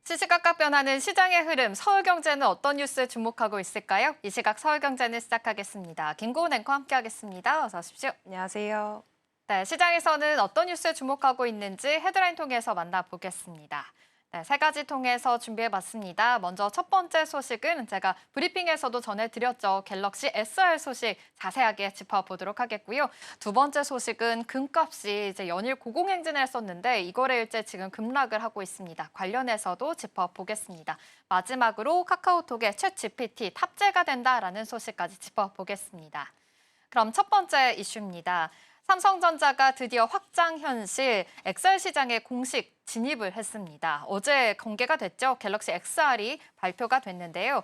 시시각각 변하는 시장의 흐름, 서울경제는 어떤 뉴스에 주목하고 있을까요? 이 시각 서울경제는 시작하겠습니다. 김고은 앵커 함께하겠습니다. 어서 오십시오. 안녕하세요. 네, 시장에서는 어떤 뉴스에 주목하고 있는지 헤드라인 통해서 만나보겠습니다. 네, 세 가지 통해서 준비해봤습니다. 먼저 첫 번째 소식은 제가 브리핑에서도 전해드렸죠. 갤럭시 SR 소식 자세하게 짚어보도록 하겠고요. 두 번째 소식은 금값이 이제 연일 고공행진을 했었는데 이 거래일째 지금 급락을 하고 있습니다. 관련해서도 짚어보겠습니다. 마지막으로 카카오톡에 챗 GPT 탑재가 된다라는 소식까지 짚어보겠습니다. 그럼 첫 번째 이슈입니다. 삼성전자가 드디어 확장 현실 XR 시장에 공식 진입을 했습니다. 어제 공개가 됐죠. 갤럭시 XR이 발표가 됐는데요.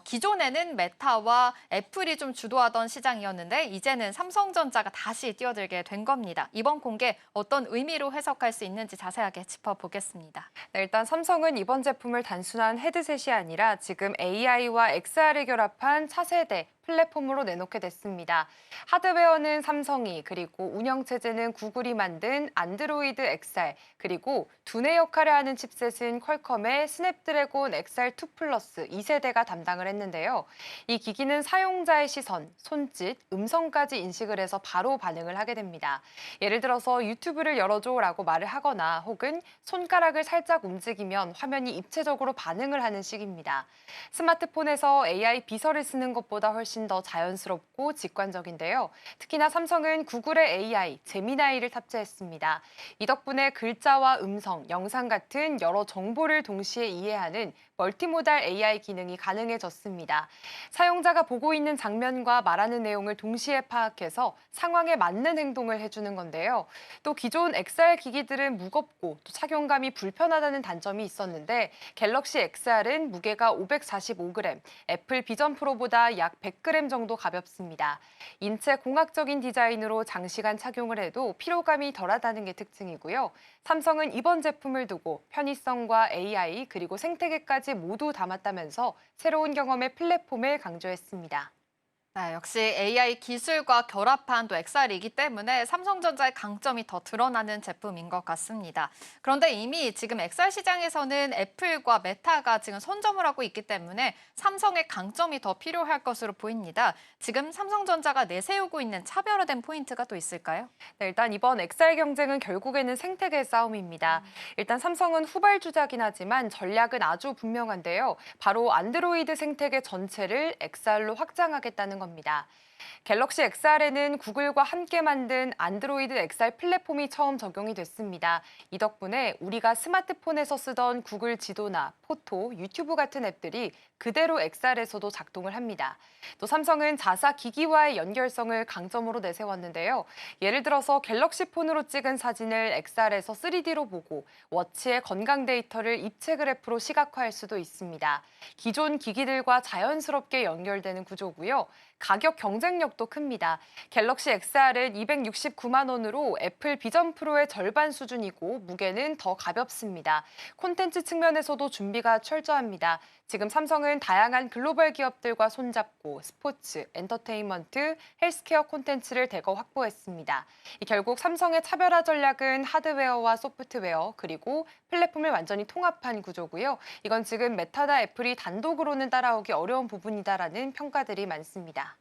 기존에는 메타와 애플이 좀 주도하던 시장이었는데 이제는 삼성전자가 다시 뛰어들게 된 겁니다. 이번 공개 어떤 의미로 해석할 수 있는지 자세하게 짚어보겠습니다. 네, 일단 삼성은 이번 제품을 단순한 헤드셋이 아니라 지금 AI와 XR을 결합한 차세대 플랫폼으로 내놓게 됐습니다. 하드웨어는 삼성이, 그리고 운영체제는 구글이 만든 안드로이드 XR, 그리고 두뇌 역할을 하는 칩셋은 퀄컴의 스냅드래곤 XR2 플러스 2세대가 담당을 했는데요. 이 기기는 사용자의 시선, 손짓, 음성까지 인식을 해서 바로 반응을 하게 됩니다. 예를 들어서 유튜브를 열어줘라고 말을 하거나 혹은 손가락을 살짝 움직이면 화면이 입체적으로 반응을 하는 식입니다. 스마트폰에서 AI 비서를 쓰는 것보다 훨씬 더 자연스럽고 직관적인데요. 특히나 삼성은 구글의 AI, 제미나이를 탑재했습니다. 이 덕분에 글자와 음성, 영상 같은 여러 정보를 동시에 이해하는 멀티모달 AI 기능이 가능해졌습니다. 사용자가 보고 있는 장면과 말하는 내용을 동시에 파악해서 상황에 맞는 행동을 해주는 건데요. 또 기존 XR 기기들은 무겁고 또 착용감이 불편하다는 단점이 있었는데 갤럭시 XR은 무게가 545g, 애플 비전 프로보다 약 100g 정도 가볍습니다. 인체 공학적인 디자인으로 장시간 착용을 해도 피로감이 덜하다는 게 특징이고요. 삼성은 이번 제품을 두고 편의성과 AI 그리고 생태계까지 모두 담았다면서 새로운 경험의 플랫폼을 강조했습니다. 네, 역시 AI 기술과 결합한 또 XR이기 때문에 삼성전자의 강점이 더 드러나는 제품인 것 같습니다. 그런데 이미 지금 XR 시장에서는 애플과 메타가 지금 선점을 하고 있기 때문에 삼성의 강점이 더 필요할 것으로 보입니다. 지금 삼성전자가 내세우고 있는 차별화된 포인트가 또 있을까요? 네, 일단 이번 XR 경쟁은 결국에는 생태계 싸움입니다. 일단 삼성은 후발주자긴 하지만 전략은 아주 분명한데요. 바로 안드로이드 생태계 전체를 XR로 확장하겠다는 겁니다. 갤럭시 XR에는 구글과 함께 만든 안드로이드 XR 플랫폼이 처음 적용이 됐습니다. 이 덕분에 우리가 스마트폰에서 쓰던 구글 지도나 포토, 유튜브 같은 앱들이 그대로 XR에서도 작동을 합니다. 또 삼성은 자사 기기와의 연결성을 강점으로 내세웠는데요. 예를 들어서 갤럭시 폰으로 찍은 사진을 XR에서 3D로 보고 워치의 건강 데이터를 입체 그래프로 시각화할 수도 있습니다. 기존 기기들과 자연스럽게 연결되는 구조고요. 가격 경쟁력도 큽니다. 갤럭시 XR은 269만 원으로 애플 비전 프로의 절반 수준이고 무게는 더 가볍습니다. 콘텐츠 측면에서도 준비가 철저합니다. 지금 삼성은 다양한 글로벌 기업들과 손잡고 스포츠, 엔터테인먼트, 헬스케어 콘텐츠를 대거 확보했습니다. 결국 삼성의 차별화 전략은 하드웨어와 소프트웨어 그리고 플랫폼을 완전히 통합한 구조고요. 이건 지금 메타나 애플이 단독으로는 따라오기 어려운 부분이다라는 평가들이 많습니다.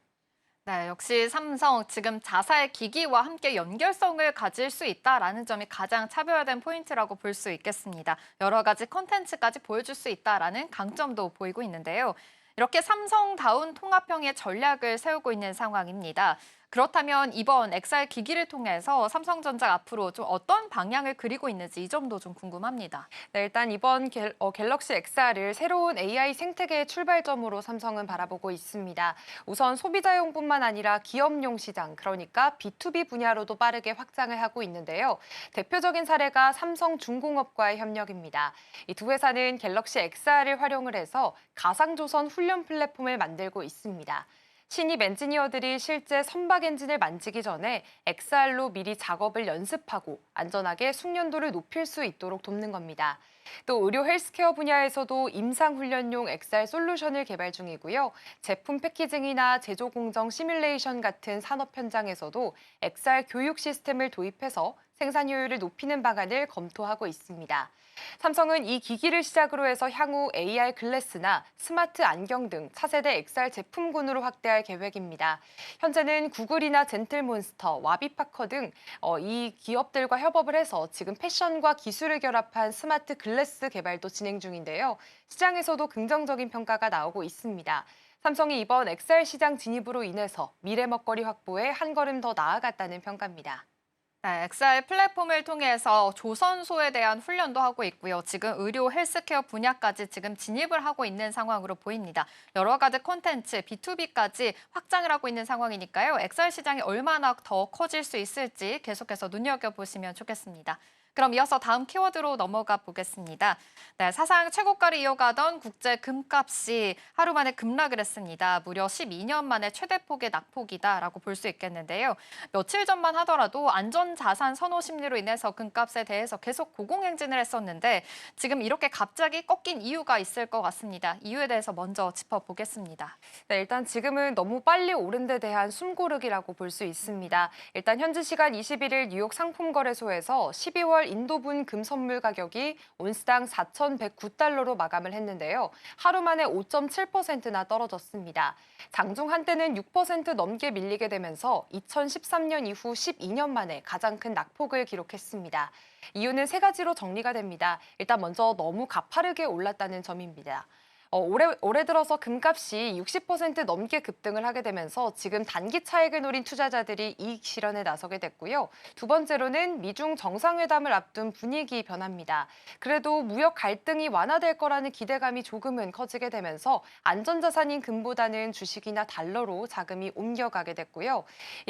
네, 역시 삼성 지금 자사의 기기와 함께 연결성을 가질 수 있다라는 점이 가장 차별화된 포인트라고 볼 수 있겠습니다. 여러 가지 콘텐츠까지 보여줄 수 있다라는 강점도 보이고 있는데요. 이렇게 삼성다운 통합형의 전략을 세우고 있는 상황입니다. 그렇다면 이번 XR 기기를 통해서 삼성전자 앞으로 좀 어떤 방향을 그리고 있는지 이 점도 좀 궁금합니다. 네, 일단 이번 갤럭시 XR을 새로운 AI 생태계의 출발점으로 삼성은 바라보고 있습니다. 우선 소비자용뿐만 아니라 기업용 시장, 그러니까 B2B 분야로도 빠르게 확장을 하고 있는데요. 대표적인 사례가 삼성중공업과의 협력입니다. 이 두 회사는 갤럭시 XR을 활용을 해서 가상조선 훈련 플랫폼을 만들고 있습니다. 신입 엔지니어들이 실제 선박 엔진을 만지기 전에 XR로 미리 작업을 연습하고 안전하게 숙련도를 높일 수 있도록 돕는 겁니다. 또 의료 헬스케어 분야에서도 임상훈련용 XR 솔루션을 개발 중이고요. 제품 패키징이나 제조 공정 시뮬레이션 같은 산업 현장에서도 XR 교육 시스템을 도입해서 생산 효율을 높이는 방안을 검토하고 있습니다. 삼성은 이 기기를 시작으로 해서 향후 AR 글래스나 스마트 안경 등 차세대 XR 제품군으로 확대할 계획입니다. 현재는 구글이나 젠틀몬스터, 와비파커 등 이 기업들과 협업을 해서 지금 패션과 기술을 결합한 스마트 글래스 개발도 진행 중인데요. 시장에서도 긍정적인 평가가 나오고 있습니다. 삼성이 이번 XR 시장 진입으로 인해서 미래 먹거리 확보에 한 걸음 더 나아갔다는 평가입니다. 네, XR 플랫폼을 통해서 조선소에 대한 훈련도 하고 있고요. 지금 의료 헬스케어 분야까지 지금 진입을 하고 있는 상황으로 보입니다. 여러 가지 콘텐츠, B2B까지 확장을 하고 있는 상황이니까요. XR 시장이 얼마나 더 커질 수 있을지 계속해서 눈여겨보시면 좋겠습니다. 그럼 이어서 다음 키워드로 넘어가 보겠습니다. 네, 사상 최고가를 이어가던 국제 금값이 하루 만에 급락을 했습니다. 무려 12년 만에 최대폭의 낙폭이다라고 볼 수 있겠는데요. 며칠 전만 하더라도 안전자산 선호 심리로 인해서 금값에 대해서 계속 고공행진을 했었는데 지금 이렇게 갑자기 꺾인 이유가 있을 것 같습니다. 이유에 대해서 먼저 짚어보겠습니다. 네, 일단 지금은 너무 빨리 오른 데 대한 숨고르기라고 볼 수 있습니다. 일단 현지 시간 21일 뉴욕 상품거래소에서 12월 인도분 금 선물 가격이 온스당 4,109달러로 마감을 했는데요. 하루 만에 5.7%나 떨어졌습니다. 장중 한때는 6% 넘게 밀리게 되면서 2013년 이후 12년 만에 가장 큰 낙폭을 기록했습니다. 이유는 세 가지로 정리가 됩니다. 일단 먼저 너무 가파르게 올랐다는 점입니다. 올해 들어서 금값이 60% 넘게 급등을 하게 되면서 지금 단기 차익을 노린 투자자들이 이익 실현에 나서게 됐고요. 두 번째로는 미중 정상회담을 앞둔 분위기 변화입니다. 그래도 무역 갈등이 완화될 거라는 기대감이 조금은 커지게 되면서 안전자산인 금보다는 주식이나 달러로 자금이 옮겨가게 됐고요.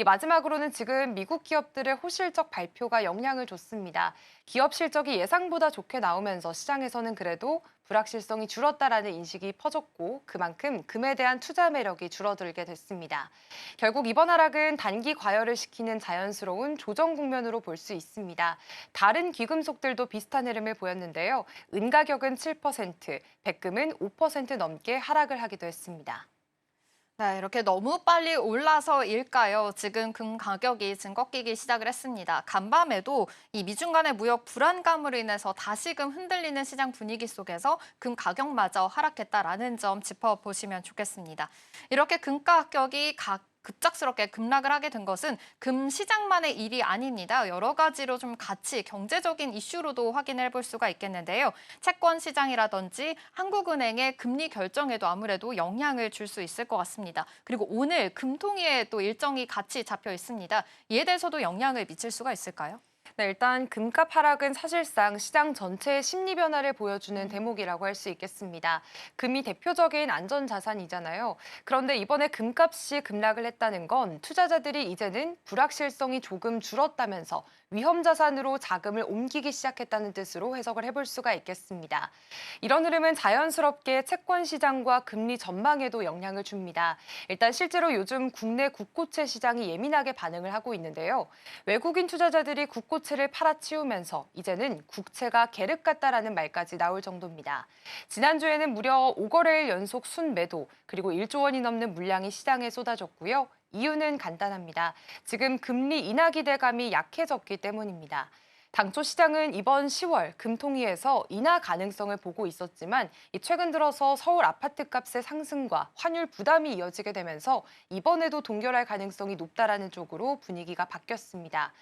마지막으로는 지금 미국 기업들의 호실적 발표가 영향을 줬습니다. 기업 실적이 예상보다 좋게 나오면서 시장에서는 그래도 불확실성이 줄었다라는 인식이 퍼졌고 그만큼 금에 대한 투자 매력이 줄어들게 됐습니다. 결국 이번 하락은 단기 과열을 시키는 자연스러운 조정 국면으로 볼 수 있습니다. 다른 귀금속들도 비슷한 흐름을 보였는데요. 은 가격은 7%, 백금은 5% 넘게 하락을 하기도 했습니다. 네, 이렇게 너무 빨리 올라서일까요? 지금 금 가격이 지금 꺾이기 시작을 했습니다. 간밤에도 이 미중 간의 무역 불안감으로 인해서 다시금 흔들리는 시장 분위기 속에서 금 가격마저 하락했다라는 점 짚어보시면 좋겠습니다. 이렇게 금 가격이 급작스럽게 급락을 하게 된 것은 금 시장만의 일이 아닙니다. 여러 가지로 좀 같이 경제적인 이슈로도 확인해 볼 수가 있겠는데요. 채권 시장이라든지 한국은행의 금리 결정에도 아무래도 영향을 줄 수 있을 것 같습니다. 그리고 오늘 금통위에 또 일정이 같이 잡혀 있습니다. 이에 대해서도 영향을 미칠 수가 있을까요? 네, 일단 금값 하락은 사실상 시장 전체의 심리 변화를 보여주는 대목이라고 할 수 있겠습니다. 금이 대표적인 안전자산이잖아요. 그런데 이번에 금값이 급락을 했다는 건 투자자들이 이제는 불확실성이 조금 줄었다면서 위험자산으로 자금을 옮기기 시작했다는 뜻으로 해석을 해볼 수가 있겠습니다. 이런 흐름은 자연스럽게 채권 시장과 금리 전망에도 영향을 줍니다. 일단 실제로 요즘 국내 국고채 시장이 예민하게 반응을 하고 있는데요. 외국인 투자자들이 국고채를 팔아치우면서 이제는 국채가 계륵 같다라는 말까지 나올 정도입니다. 지난주에는 무려 5거래일 연속 순매도 그리고 1조 원이 넘는 물량이 시장에 쏟아졌고요. 이유는 간단합니다. 지금 금리 인하 기대감이 약해졌기 때문입니다. 당초 시장은 이번 10월 금통위에서 인하 가능성을 보고 있었지만 최근 들어서 서울 아파트값의 상승과 환율 부담이 이어지게 되면서 이번에도 동결할 가능성이 높다라는 쪽으로 분위기가 바뀌었습니다.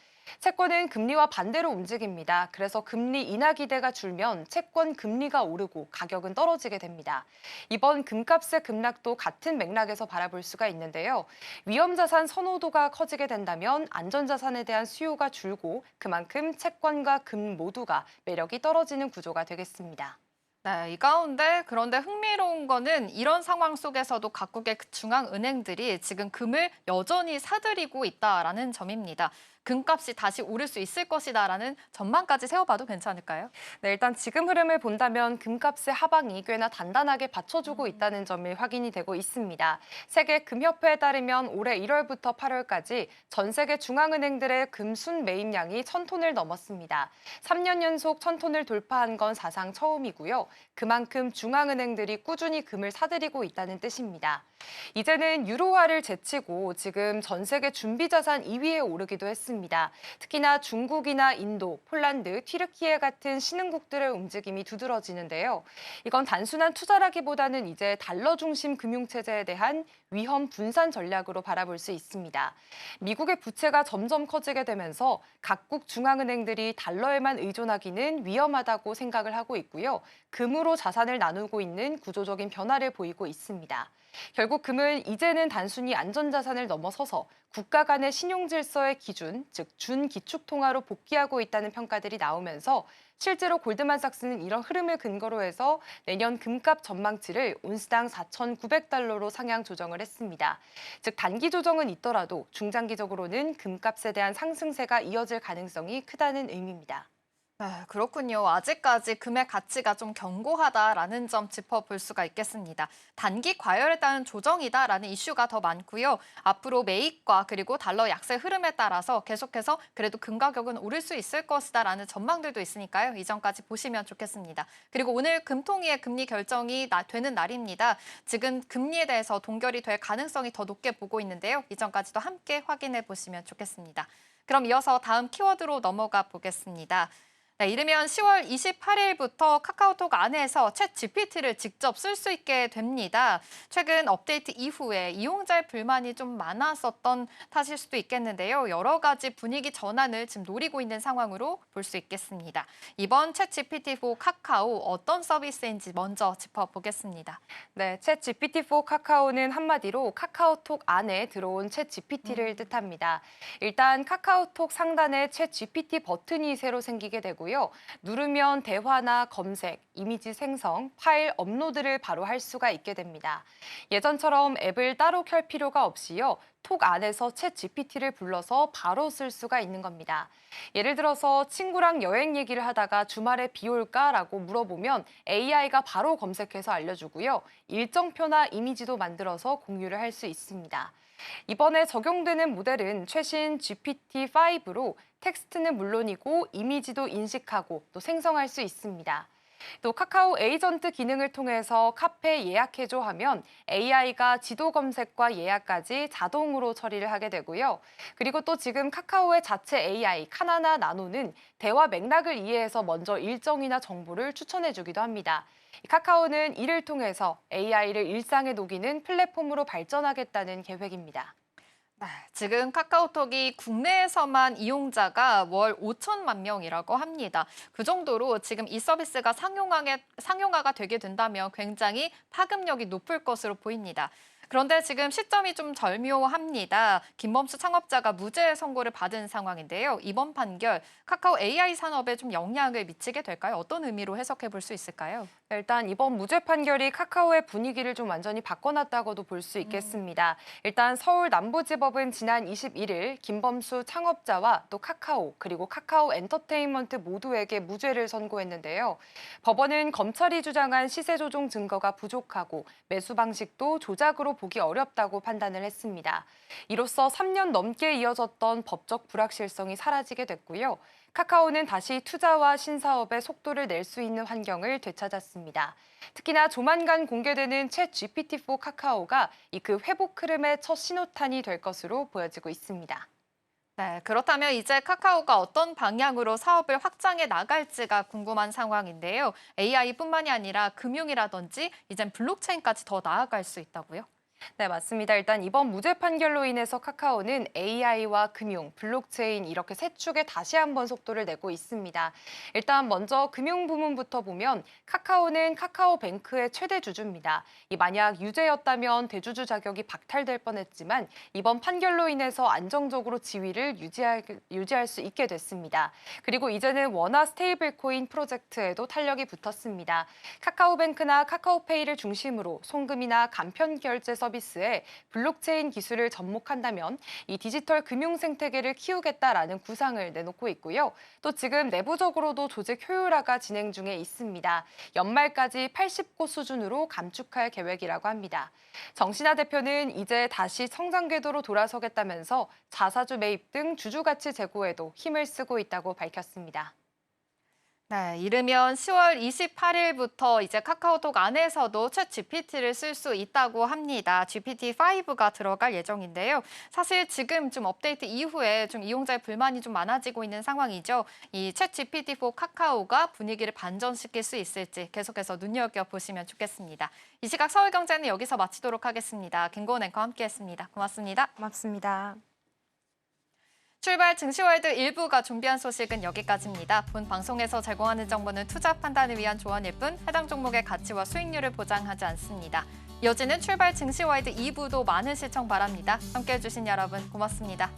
채권은 금리와 반대로 움직입니다. 그래서 금리 인하 기대가 줄면 채권 금리가 오르고 가격은 떨어지게 됩니다. 이번 금값의 급락도 같은 맥락에서 바라볼 수가 있는데요. 위험자산 선호도가 커지게 된다면 안전자산에 대한 수요가 줄고 그만큼 채권과 금 모두가 매력이 떨어지는 구조가 되겠습니다. 네, 이 가운데 그런데 흥미로운 거는 이런 상황 속에서도 각국의 중앙은행들이 지금 금을 여전히 사들이고 있다라는 점입니다. 금값이 다시 오를 수 있을 것이다라는 전망까지 세워봐도 괜찮을까요? 네, 일단 지금 흐름을 본다면 금값의 하방이 꽤나 단단하게 받쳐주고 있다는 점이 확인이 되고 있습니다. 세계금협회에 따르면 올해 1월부터 8월까지 전 세계 중앙은행들의 금 순매입량이 1,000톤을 넘었습니다. 3년 연속 1,000톤을 돌파한 건 사상 처음이고요. 그만큼 중앙은행들이 꾸준히 금을 사들이고 있다는 뜻입니다. 이제는 유로화를 제치고 지금 전 세계 준비자산 2위에 오르기도 했습니다. 특히나 중국이나 인도, 폴란드, 튀르키예 같은 신흥국들의 움직임이 두드러지는데요. 이건 단순한 투자라기보다는 이제 달러 중심 금융체제에 대한 위험 분산 전략으로 바라볼 수 있습니다. 미국의 부채가 점점 커지게 되면서 각국 중앙은행들이 달러에만 의존하기는 위험하다고 생각을 하고 있고요. 금으로 자산을 나누고 있는 구조적인 변화를 보이고 있습니다. 결국 금은 이제는 단순히 안전자산을 넘어서서 국가 간의 신용 질서의 기준, 즉 준기축통화로 복귀하고 있다는 평가들이 나오면서 실제로 골드만삭스는 이런 흐름을 근거로 해서 내년 금값 전망치를 온스당 4,900달러로 상향 조정을 했습니다. 즉 단기 조정은 있더라도 중장기적으로는 금값에 대한 상승세가 이어질 가능성이 크다는 의미입니다. 네, 그렇군요. 아직까지 금의 가치가 좀 견고하다라는 점 짚어볼 수가 있겠습니다. 단기 과열에 따른 조정이다라는 이슈가 더 많고요. 앞으로 매입과 그리고 달러 약세 흐름에 따라서 계속해서 그래도 금 가격은 오를 수 있을 것이다라는 전망들도 있으니까요. 이 점까지 보시면 좋겠습니다. 그리고 오늘 금통위의 금리 결정이 되는 날입니다. 지금 금리에 대해서 동결이 될 가능성이 더 높게 보고 있는데요. 이 점까지도 함께 확인해 보시면 좋겠습니다. 그럼 이어서 다음 키워드로 넘어가 보겠습니다. 네, 이르면 10월 28일부터 카카오톡 안에서 챗 GPT를 직접 쓸 수 있게 됩니다. 최근 업데이트 이후에 이용자의 불만이 좀 많았었던 탓일 수도 있겠는데요. 여러 가지 분위기 전환을 지금 노리고 있는 상황으로 볼 수 있겠습니다. 이번 챗 GPT4 카카오 어떤 서비스인지 먼저 짚어보겠습니다. 네, 챗 GPT4 카카오는 한마디로 카카오톡 안에 들어온 챗 GPT를 뜻합니다. 일단 카카오톡 상단에 챗 GPT 버튼이 새로 생기게 되고요. 누르면 대화나 검색, 이미지 생성, 파일 업로드를 바로 할 수가 있게 됩니다. 예전처럼 앱을 따로 켤 필요가 없이요. 톡 안에서 챗 GPT를 불러서 바로 쓸 수가 있는 겁니다. 예를 들어서 친구랑 여행 얘기를 하다가 주말에 비 올까라고 물어보면 AI가 바로 검색해서 알려주고요. 일정표나 이미지도 만들어서 공유를 할 수 있습니다. 이번에 적용되는 모델은 최신 GPT-5로 텍스트는 물론이고 이미지도 인식하고 또 생성할 수 있습니다. 또 카카오 에이전트 기능을 통해서 카페 예약해줘 하면 AI가 지도 검색과 예약까지 자동으로 처리를 하게 되고요. 그리고 또 지금 카카오의 자체 AI 카나나 나노는 대화 맥락을 이해해서 먼저 일정이나 정보를 추천해주기도 합니다. 카카오는 이를 통해서 AI를 일상에 녹이는 플랫폼으로 발전하겠다는 계획입니다. 네, 지금 카카오톡이 국내에서만 이용자가 월 5천만 명이라고 합니다. 그 정도로 지금 이 서비스가 상용화가 되게 된다면 굉장히 파급력이 높을 것으로 보입니다. 그런데 지금 시점이 좀 절묘합니다. 김범수 창업자가 무죄 선고를 받은 상황인데요. 이번 판결 카카오 AI 산업에 좀 영향을 미치게 될까요? 어떤 의미로 해석해 볼 수 있을까요? 일단 이번 무죄 판결이 카카오의 분위기를 좀 완전히 바꿔놨다고도 볼 수 있겠습니다. 일단 서울 남부지법은 지난 21일 김범수 창업자와 또 카카오 그리고 카카오 엔터테인먼트 모두에게 무죄를 선고했는데요. 법원은 검찰이 주장한 시세 조종 증거가 부족하고 매수 방식도 조작으로 보기 어렵다고 판단을 했습니다. 이로써 3년 넘게 이어졌던 법적 불확실성이 사라지게 됐고요. 카카오는 다시 투자와 신사업에 속도를 낼 수 있는 환경을 되찾았습니다. 특히나 조만간 공개되는 챗 GPT-4 카카오가 그 회복 흐름의 첫 신호탄이 될 것으로 보여지고 있습니다. 네, 그렇다면 이제 카카오가 어떤 방향으로 사업을 확장해 나갈지가 궁금한 상황인데요. AI뿐만이 아니라 금융이라든지 이젠 블록체인까지 더 나아갈 수 있다고요? 네, 맞습니다. 일단 이번 무죄 판결로 인해서 카카오는 AI와 금융, 블록체인 이렇게 세 축에 다시 한번 속도를 내고 있습니다. 일단 먼저 금융 부문부터 보면 카카오는 카카오뱅크의 최대 주주입니다. 만약 유죄였다면 대주주 자격이 박탈될 뻔했지만 이번 판결로 인해서 안정적으로 지위를 유지할 수 있게 됐습니다. 그리고 이제는 원화 스테이블 코인 프로젝트에도 탄력이 붙었습니다. 카카오뱅크나 카카오페이를 중심으로 송금이나 간편 결제 서비스에 블록체인 기술을 접목한다면 이 디지털 금융 생태계를 키우겠다라는 구상을 내놓고 있고요. 또 지금 내부적으로도 조직 효율화가 진행 중에 있습니다. 연말까지 80곳 수준으로 감축할 계획이라고 합니다. 정신화 대표는 이제 다시 성장 궤도로 돌아서겠다면서 자사주 매입 등 주주 가치 제고에도 힘을 쓰고 있다고 밝혔습니다. 네, 이르면 10월 28일부터 이제 카카오톡 안에서도 챗 GPT를 쓸 수 있다고 합니다. GPT-5가 들어갈 예정인데요. 사실 지금 좀 업데이트 이후에 좀 이용자의 불만이 좀 많아지고 있는 상황이죠. 이 챗 GPT-4 카카오가 분위기를 반전시킬 수 있을지 계속해서 눈여겨보시면 좋겠습니다. 이 시각 서울경제는 여기서 마치도록 하겠습니다. 김고은 앵커와 함께했습니다. 고맙습니다. 고맙습니다. 출발 증시월드 1부가 준비한 소식은 여기까지입니다. 본 방송에서 제공하는 정보는 투자 판단을 위한 조언일 뿐 해당 종목의 가치와 수익률을 보장하지 않습니다. 이어지는 출발 증시와이드 2부도 많은 시청 바랍니다. 함께해 주신 여러분 고맙습니다.